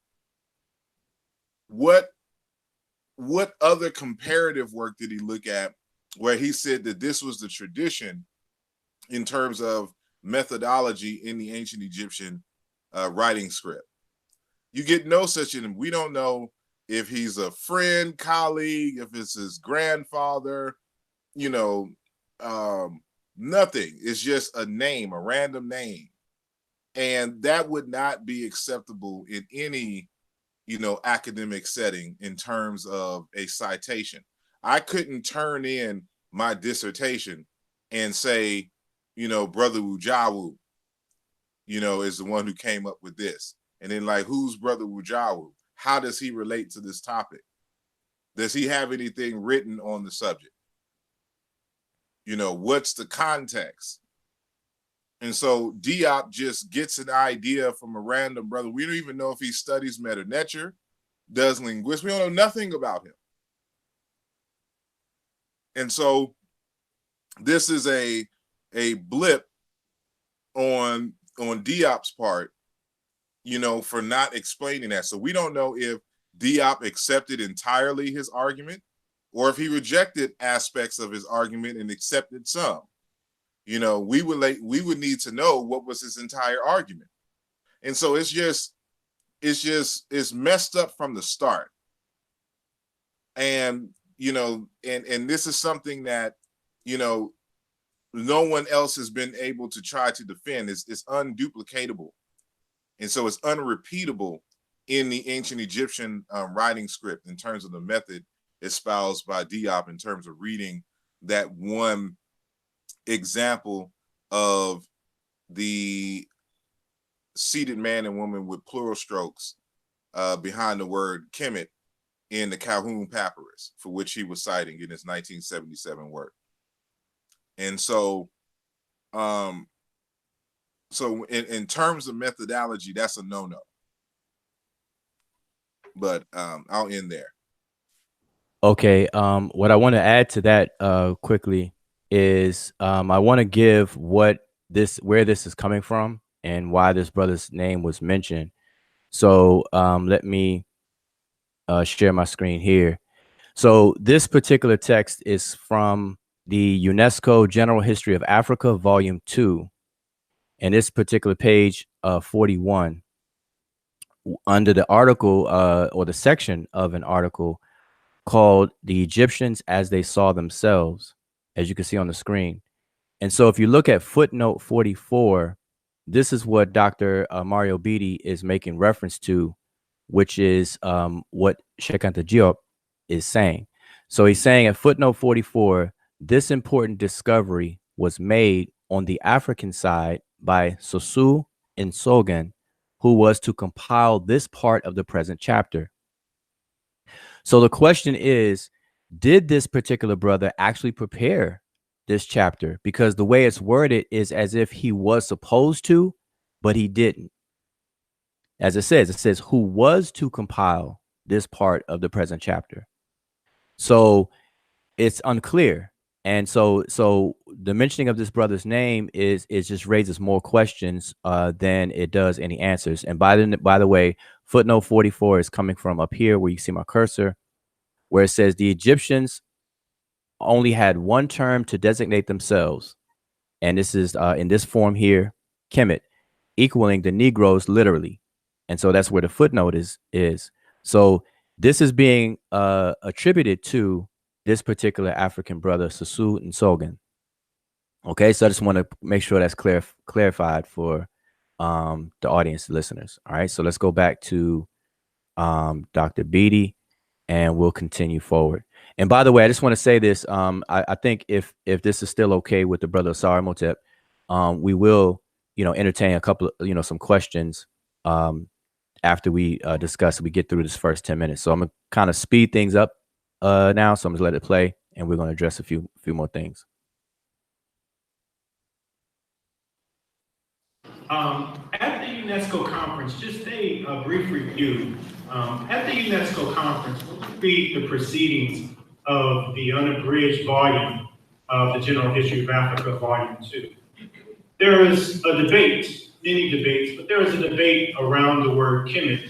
What other comparative work did he look at where he said that this was the tradition in terms of methodology in the ancient Egyptian writing script? You get no such in him. We don't know if he's a friend, colleague, if it's his grandfather, nothing. It's just a name, a random name. And that would not be acceptable in any, academic setting in terms of a citation. I couldn't turn in my dissertation and say, Brother Wudjau, is the one who came up with this. And then, like, who's Brother Wudjau? How does he relate to this topic? Does he have anything written on the subject? What's the context? And so Diop just gets an idea from a random brother. We don't even know if he studies meta nature, does linguistics. We don't know nothing about him. And so this is a blip on Diop's part, for not explaining that. So we don't know if Diop accepted entirely his argument or if he rejected aspects of his argument and accepted some. We would need to know what was his entire argument. And so it's messed up from the start. And, and this is something that, no one else has been able to try to defend. It's unduplicatable. And so it's unrepeatable in the ancient Egyptian writing script in terms of the method espoused by Diop in terms of reading that one example of the seated man and woman with plural strokes behind the word Kemet in the Calhoun Papyrus, for which he was citing in his 1977 work. And so, in terms of methodology, that's a no-no. But I'll end there. Okay. What I want to add to that quickly is I want to give where this is coming from and why this brother's name was mentioned. So let me share my screen here. So this particular text is from the UNESCO General History of Africa, Volume 2. And this particular page 41, under the article or the section of an article called "The Egyptians as They Saw Themselves," as you can see on the screen. And so if you look at footnote 44, this is what Dr. Mario Beatty is making reference to, which is what Km.t is saying. So he's saying at footnote 44, this important discovery was made on the African side by Sosu Nsogan, who was to compile this part of the present chapter. So the question is, did this particular brother actually prepare this chapter? Because the way it's worded is as if he was supposed to, but he didn't. As it says who was to compile this part of the present chapter. So it's unclear. And so the mentioning of this brother's name is just raises more questions than it does any answers. And by the way, footnote 44 is coming from up here where you see my cursor, where it says the Egyptians only had one term to designate themselves, and this is in this form here, Kemet, equaling the Negroes literally. And so that's where the footnote is. So this is being attributed to this particular African brother, Sasu and Sogan. Okay, so I just want to make sure that's clarified for the audience, listeners. All right, so let's go back to Dr. Beatty, and we'll continue forward. And by the way, I just want to say this. I think if this is still okay with the brother Asar Imhotep, we will, entertain a couple of, some questions after we get through this first 10 minutes. So I'm gonna kind of speed things up now. So I'm gonna let it play, and we're gonna address a few more things. At the UNESCO conference, just a brief review. At the UNESCO conference, we'll read the proceedings of the unabridged volume of the General History of Africa, Volume 2. There is a debate, many debates, but there is a debate around the word Kemet.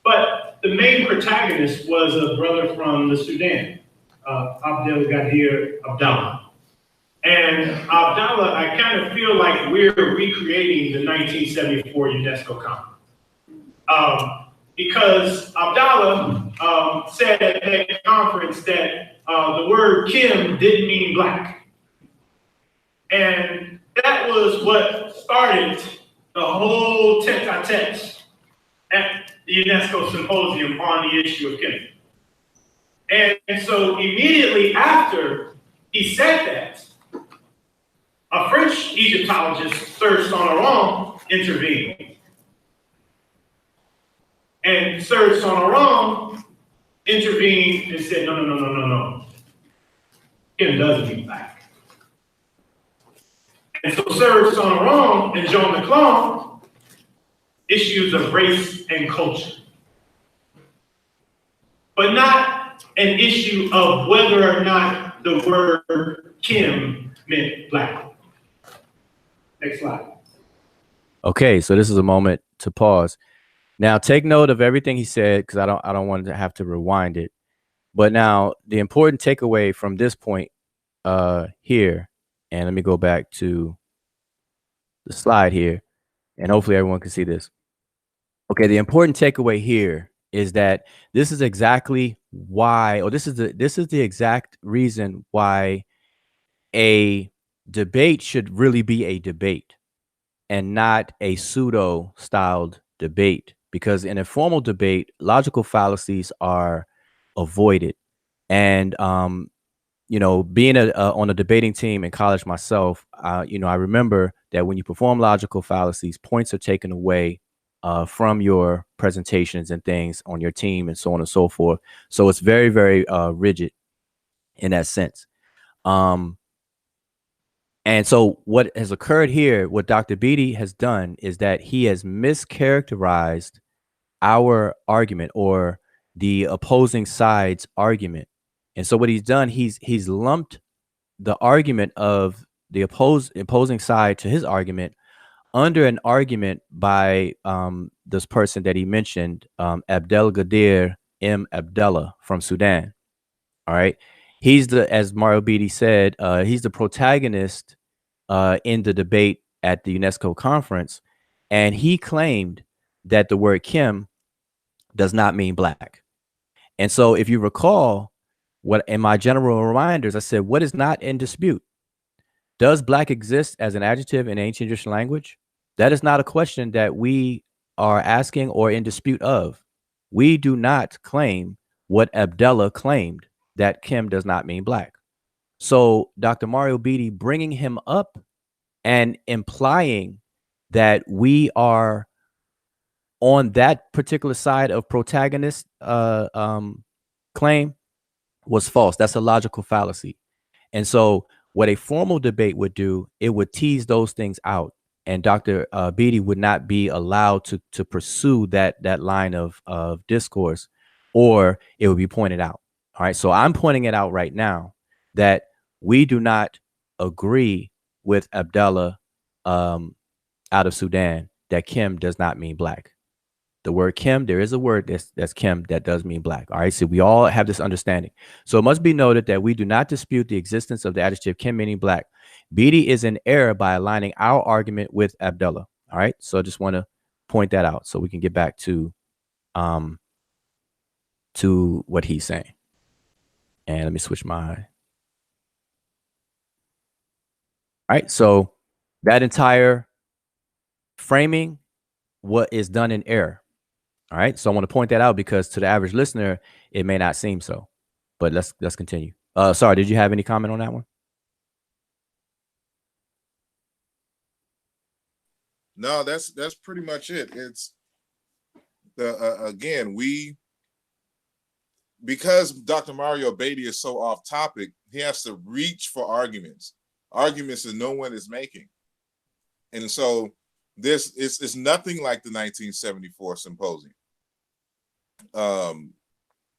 But the main protagonist was a brother from the Sudan, Abdelgadir Abdallah. And Abdallah, I kind of feel like we're recreating the 1974 UNESCO conference. Because Abdallah said at that conference that the word Kim didn't mean black. And that was what started the whole tete-a-tete at the UNESCO symposium on the issue of Kemet. And so immediately after he said that, a French Egyptologist, Sir Sonjedi-Ankh-Ra, intervened. And Sir Sonjedi-Ankh-Ra intervened and said, no. Kim doesn't mean black. And so Sir Sonjedi-Ankh-Ra and Jean Leclerc issues of race and culture, but not an issue of whether or not the word Kim meant black. Next slide. Okay, so this is a moment to pause. Now, take note of everything he said, because I don't want to have to rewind it. But now, the important takeaway from this point here, and let me go back to the slide here, and hopefully everyone can see this. Okay, the important takeaway here is that this is exactly why, or this is the exact reason why a debate should really be a debate and not a pseudo-styled debate. Because in a formal debate, logical fallacies are avoided. And being on a debating team in college myself, I remember that when you perform logical fallacies, points are taken away from your presentations and things on your team and so on and so forth. So it's very, very rigid in that sense. And so what has occurred here, what Dr. Beatty has done is that he has mischaracterized our argument or the opposing side's argument. And so what he's done, he's lumped the argument of the opposing side to his argument under an argument by this person that he mentioned, Abdelgadir M. Abdallah from Sudan. All right. He's as Mario Beatty said, he's the protagonist in the debate at the UNESCO conference. And he claimed that the word Kim does not mean black. And so if you recall, what in my general reminders, I said, what is not in dispute? Does black exist as an adjective in ancient Egyptian language? That is not a question that we are asking or in dispute of. We do not claim what Abdallah claimed, that Kim does not mean black. So Dr. Mario Beatty bringing him up and implying that we are on that particular side of protagonist claim was false. That's a logical fallacy. And so what a formal debate would do, it would tease those things out. And Dr. Beatty would not be allowed to pursue that line of discourse, or it would be pointed out. All right. So I'm pointing it out right now that we do not agree with Abdallah out of Sudan that Kim does not mean black. the word Kem, there is a word that's Kem that does mean black. All right. So we all have this understanding. So it must be noted that we do not dispute the existence of the adjective Kem meaning black. Beatty is in error by aligning our argument with Abdullah. All right. So I just want to point that out so we can get back to what he's saying. And let me switch my. All right. So that entire framing, what is done in error. All right. So I want to point that out because to the average listener, it may not seem so. But let's continue. Sorry, did you have any comment on that one? No, that's pretty much it. It's again, because Dr. Mario Beatty is so off topic, he has to reach for arguments that no one is making. And so this is nothing like the 1974 symposium.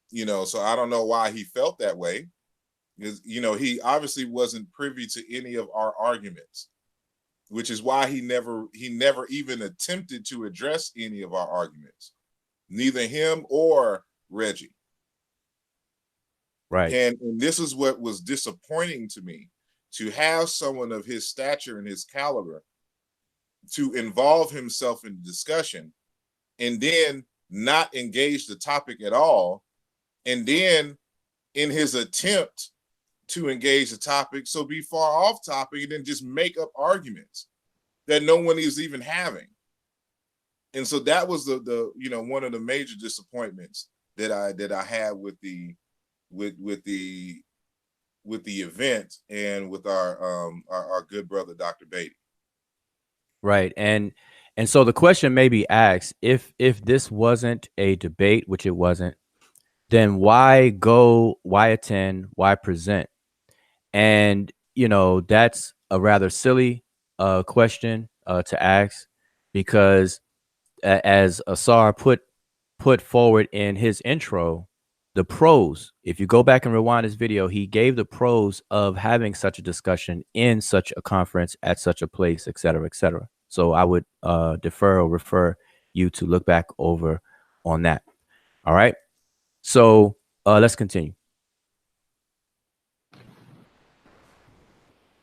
You know, so I don't know why he felt that way. Because, you know, he obviously wasn't privy to any of our arguments, which is why he never even attempted to address any of our arguments, neither him or Reggie. Right. And this is what was disappointing to me, to have someone of his stature and his caliber to involve himself in the discussion and then not engage the topic at all. And then in his attempt to engage the topic, so be far off topic and then just make up arguments that no one is even having. And so that was the you know, one of the major disappointments that I had with the event and with our good brother Dr. Beatty. Right. And so the question may be asked, if this wasn't a debate, which it wasn't, then why go, why attend, why present? And, you know, that's a rather silly question to ask, because as Asar put forward in his intro, the pros, if you go back and rewind this video, he gave the pros of having such a discussion in such a conference at such a place, et cetera, et cetera. So I would defer or refer you to look back over on that. All right. So let's continue.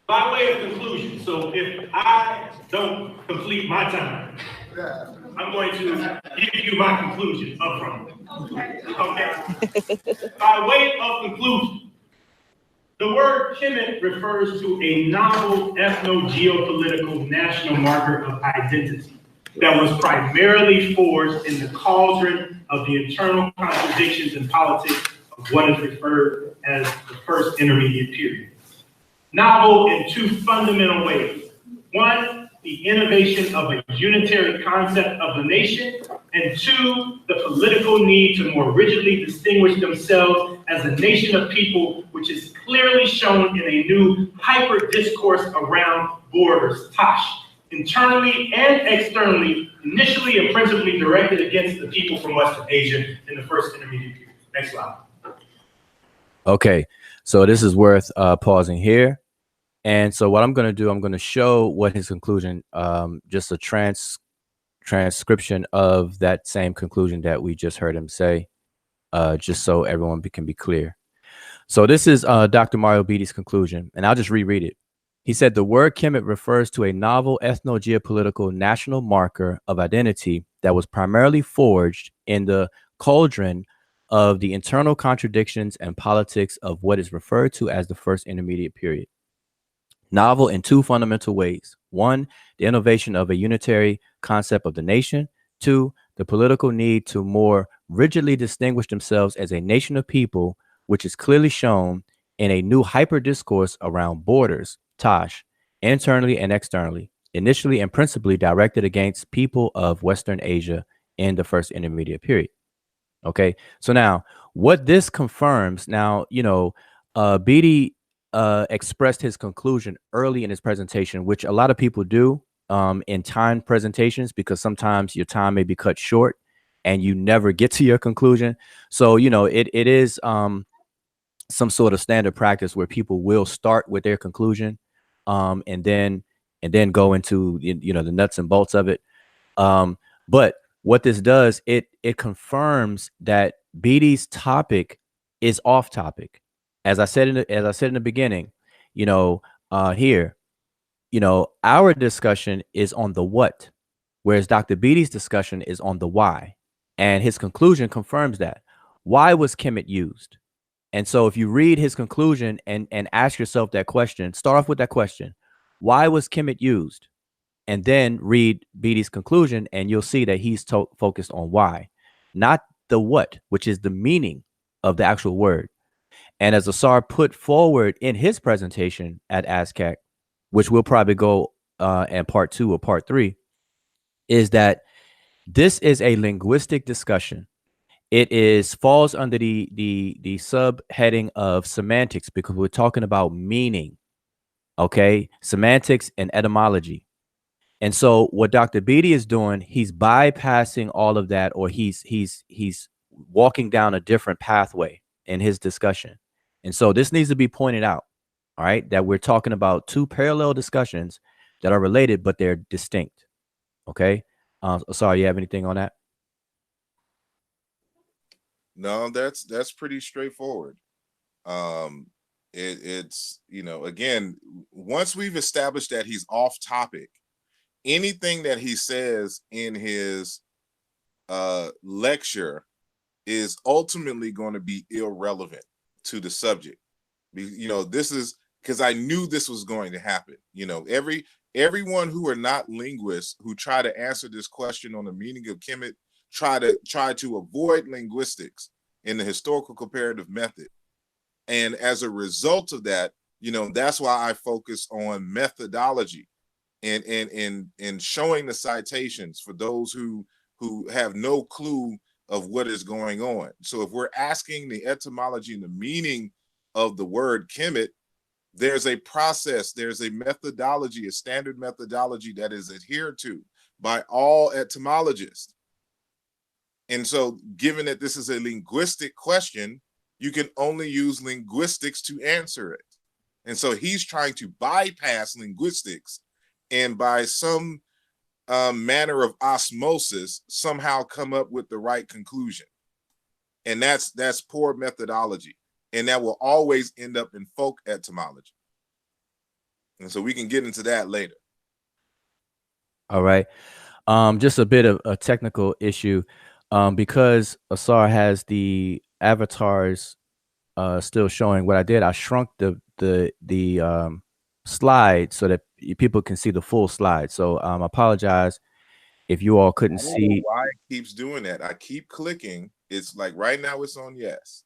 By way of conclusion, so if I don't complete my time, I'm going to give you my conclusion up front. Okay. By way of conclusion, the word Kemet refers to a novel ethno-geopolitical national marker of identity that was primarily forged in the cauldron of the internal contradictions and politics of what is referred as the first intermediate period. Novel in two fundamental ways. One, the innovation of a unitary concept of the nation, and two, the political need to more rigidly distinguish themselves as a nation of people, which is clearly shown in a new hyper-discourse around borders, Tosh, internally and externally, initially and principally directed against the people from Western Asia in the first intermediate period. Next slide. Okay, so this is worth pausing here. And so what I'm going to do, I'm going to show what his conclusion, just a transcription of that same conclusion that we just heard him say, just so everyone can be clear. So this is Dr. Mario Beatty's conclusion, and I'll just reread it. He said, the word Kemet refers to a novel ethno-geopolitical national marker of identity that was primarily forged in the cauldron of the internal contradictions and politics of what is referred to as the first intermediate period. Novel in two fundamental ways. One, the innovation of a unitary concept of the nation. Two, the political need to more rigidly distinguish themselves as a nation of people, which is clearly shown in a new hyper-discourse around borders, Tosh, internally and externally, initially and principally directed against people of Western Asia in the first intermediate period. Okay, so now what this confirms, now, you know, Beatty expressed his conclusion early in his presentation, which a lot of people do in timed presentations, because sometimes your time may be cut short and you never get to your conclusion. So, you know, it is some sort of standard practice where people will start with their conclusion and then go into, you know, the nuts and bolts of it. But what this does, it confirms that Beatty's topic is off topic. As I said in the beginning, here, our discussion is on the what, whereas Dr. Beatty's discussion is on the why. And his conclusion confirms that. Why was Kemet used? And so if you read his conclusion and ask yourself that question, start off with that question. Why was Kemet used? And then read Beatty's conclusion, and you'll see that he's focused on why, not the what, which is the meaning of the actual word. And as Asar put forward in his presentation at ASCAC, which we'll probably go in part 2 or part 3, is that this is a linguistic discussion. It falls under the subheading of semantics, because we're talking about meaning, okay? Semantics and etymology. And so what Dr. Beatty is doing, he's bypassing all of that, or he's walking down a different pathway in his discussion. And so this needs to be pointed out, all right, that we're talking about two parallel discussions that are related, but they're distinct. Okay. Sorry, you have anything on that? No, that's pretty straightforward. It's, again, once we've established that he's off topic, anything that he says in his lecture is ultimately going to be irrelevant to the subject. This is because I knew this was going to happen. Everyone who are not linguists who try to answer this question on the meaning of Kemet try to avoid linguistics in the historical comparative method. And as a result of that, that's why I focus on methodology and showing the citations for those who have no clue of what is going on. So if we're asking the etymology and the meaning of the word Kemet, there's a process, there's a methodology, a standard methodology that is adhered to by all etymologists. And so given that this is a linguistic question, you can only use linguistics to answer it. And so he's trying to bypass linguistics and by some manner of osmosis somehow come up with the right conclusion. And that's poor methodology. And that will always end up in folk etymology. And so we can get into that later. All right. Just a bit of a technical issue. Because Asar has the avatars still showing, what I did, I shrunk the slide so that people can see the full slide. So I apologize if you all couldn't see. I don't know why it keeps doing that. I keep clicking. It's like right now it's on yes.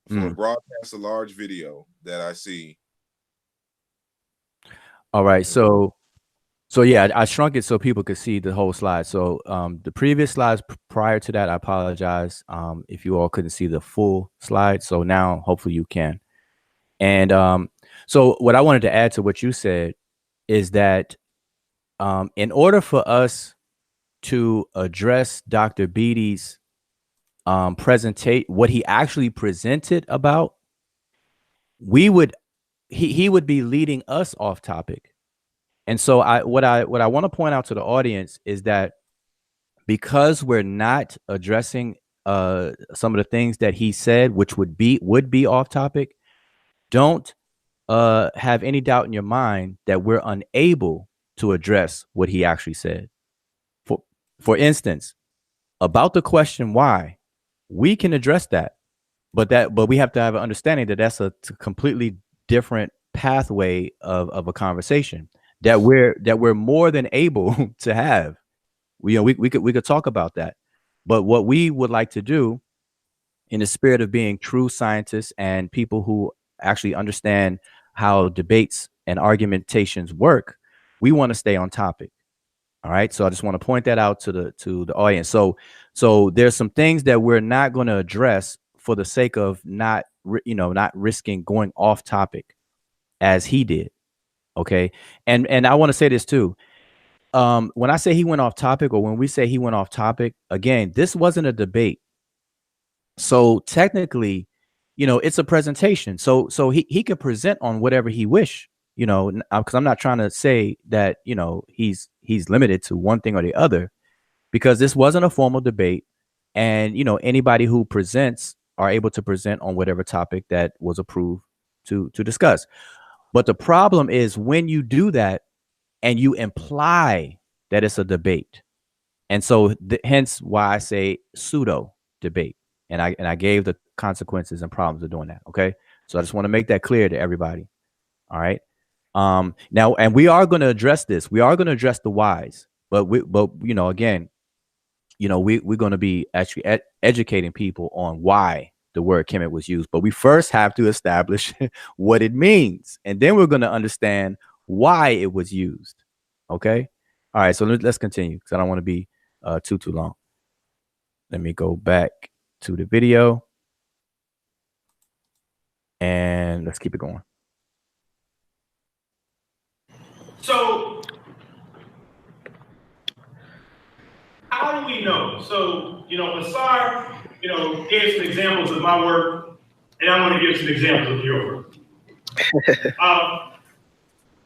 For broadcast a large video that I see. All right. So yeah, I shrunk it so people could see the whole slide. So the previous slides prior to that, I apologize if you all couldn't see the full slide. So now hopefully you can. And so what I wanted to add to what you said is that in order for us to address Dr. Beatty's what he actually presented about, he would be leading us off topic. And so what I want to point out to the audience is that because we're not addressing some of the things that he said, which would be off topic, don't have any doubt in your mind that we're unable to address what he actually said. For instance, about the question why, we can address that, but we have to have an understanding that that's a completely different pathway of a conversation that we're more than able to have. We could talk about that. But what we would like to do, in the spirit of being true scientists and people who actually understand how debates and argumentations work, we want to stay on topic. All right. So I just want to point that out to the audience. So there's some things that we're not going to address for the sake of not risking going off topic as he did. Okay. And I want to say this too. When I say he went off topic, or when we say he went off topic, again, this wasn't a debate. So technically, it's a presentation. So he could present on whatever he wish, because I'm not trying to say that, he's limited to one thing or the other, because this wasn't a formal debate, and anybody who presents are able to present on whatever topic that was approved to discuss. But the problem is when you do that and you imply that it's a debate. And so hence why I say pseudo debate. And I gave the consequences and problems of doing that. Okay. So I just want to make that clear to everybody. All right. Now, and we are going to address this. We are going to address the whys, but again, we're going to be actually educating people on why the word Kemet was used. But we first have to establish what it means. And then we're going to understand why it was used. Okay. All right. So let's continue because I don't want to be too long. Let me go back to the video and let's keep it going. So how do we know? So, Asar, gave some examples of my work, and I'm going to give some examples of your work.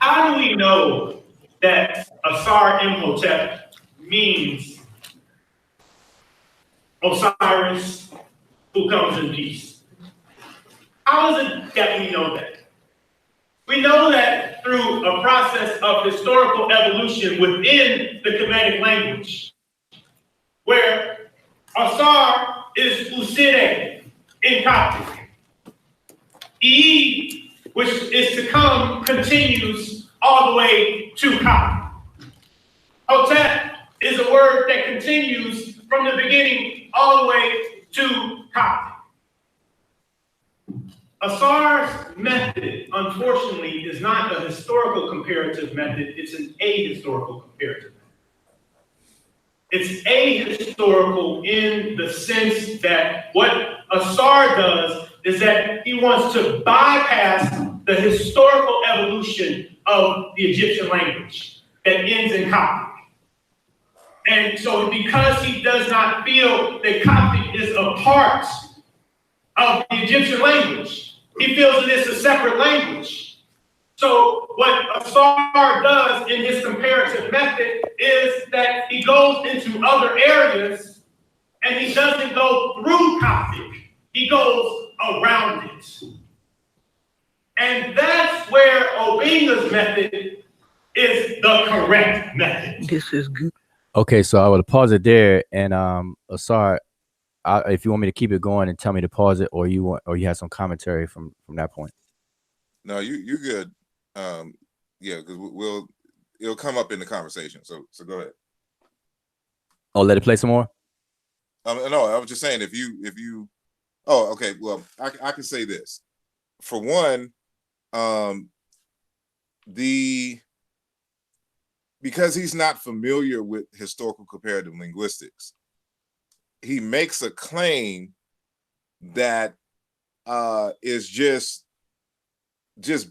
How do we know that Asar Imhotep means Osiris who comes in peace? How is it that we know that? We know that through a process of historical evolution within the Kemetic language, where Asar is Usire in Coptic. E, which is to come, continues all the way to Coptic. Hotep is a word that continues from the beginning all the way to Coptic. Asar's method, unfortunately, is not a historical comparative method, it's an ahistorical comparative method. It's ahistorical in the sense that what Asar does is that he wants to bypass the historical evolution of the Egyptian language that ends in Coptic. And so because he does not feel that Coptic is a part of the Egyptian language, he feels that it's a separate language. So what Asar does in his comparative method is that he goes into other areas and he doesn't go through Coptic, he goes around it. And that's where Obenga's method is the correct method. This is good. Okay, so I would pause it there, and Asar, if you want me to keep it going and tell me to pause it, or you have some commentary from that point. No, you good. Yeah, because it'll come up in the conversation. So go ahead. Oh, let it play some more. No, I was just saying if you. Oh, okay. Well, I can say this. For one, because he's not familiar with historical comparative linguistics, he makes a claim that is just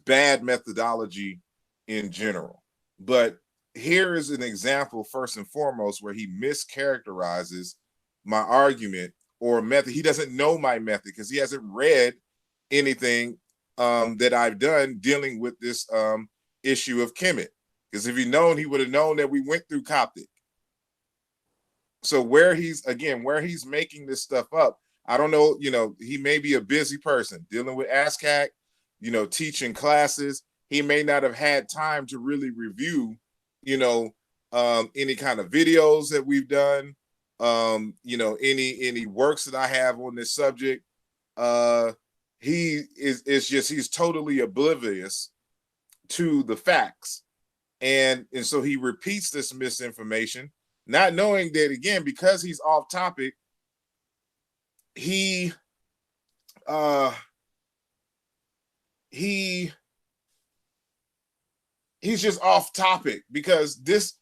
bad methodology in general. But here is an example, first and foremost, where he mischaracterizes my argument or method. He doesn't know my method because he hasn't read anything that I've done dealing with this issue of Kemet. Because if he'd known, he would have known that we went through Coptic. So where he's making this stuff up, I don't know, he may be a busy person dealing with ASCAC, teaching classes. He may not have had time to really review, any kind of videos that we've done, any works that I have on this subject. He's totally oblivious to the facts. And so he repeats this misinformation, not knowing that, again, because he's off topic, he's just off topic, because this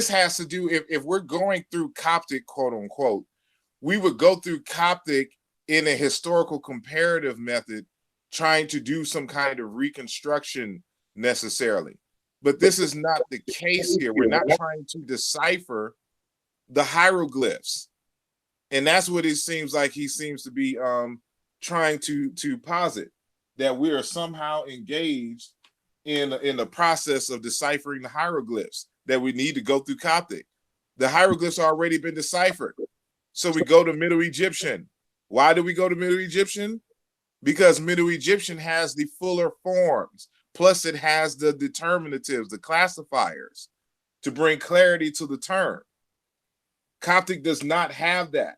has to do, if we're going through Coptic, quote unquote, we would go through Coptic in a historical comparative method, trying to do some kind of reconstruction necessarily. But this is not the case here. We're not trying to decipher the hieroglyphs. And that's what it seems like he seems to be trying to posit, that we are somehow engaged in the process of deciphering the hieroglyphs, that we need to go through Coptic. The hieroglyphs already been deciphered. So we go to Middle Egyptian. Why do we go to Middle Egyptian? Because Middle Egyptian has the fuller forms. Plus it has the determinatives, the classifiers to bring clarity to the term. Coptic does not have that.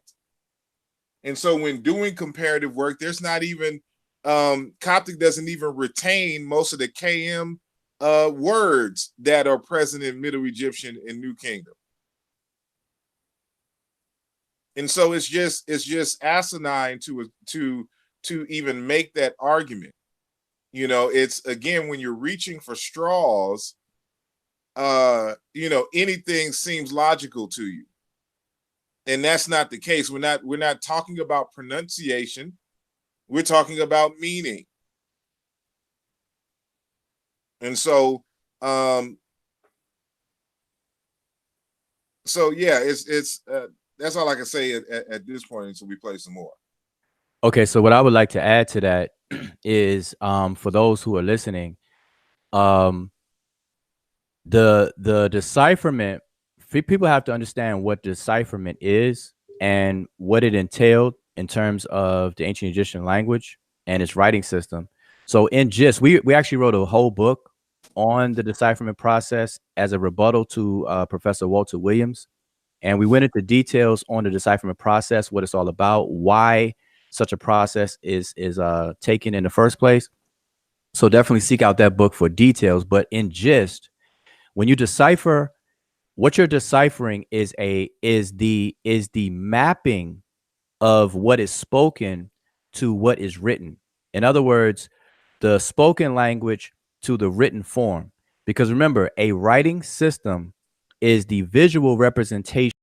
And so when doing comparative work, there's not even, Coptic doesn't even retain most of the KM words that are present in Middle Egyptian and New Kingdom. And so it's just asinine to even make that argument. You know, it's, again, when you're reaching for straws, you know, anything seems logical to you. And that's not the case. We're not talking about pronunciation. We're talking about meaning. And so yeah, it's that's all I can say at this point until we play some more. Okay, so what I would like to add to that is, for those who are listening, the decipherment, people have to understand what decipherment is and what it entailed in terms of the ancient Egyptian language and its writing system. So in gist, we actually wrote a whole book on the decipherment process as a rebuttal to Professor Walter Williams. And we went into details on the decipherment process, what it's all about, why such a process is taken in the first place. So definitely seek out that book for details. But in gist, when you decipher, what you're deciphering is the mapping of what is spoken to what is written. In other words, the spoken language to the written form. Because remember, a writing system is the visual representation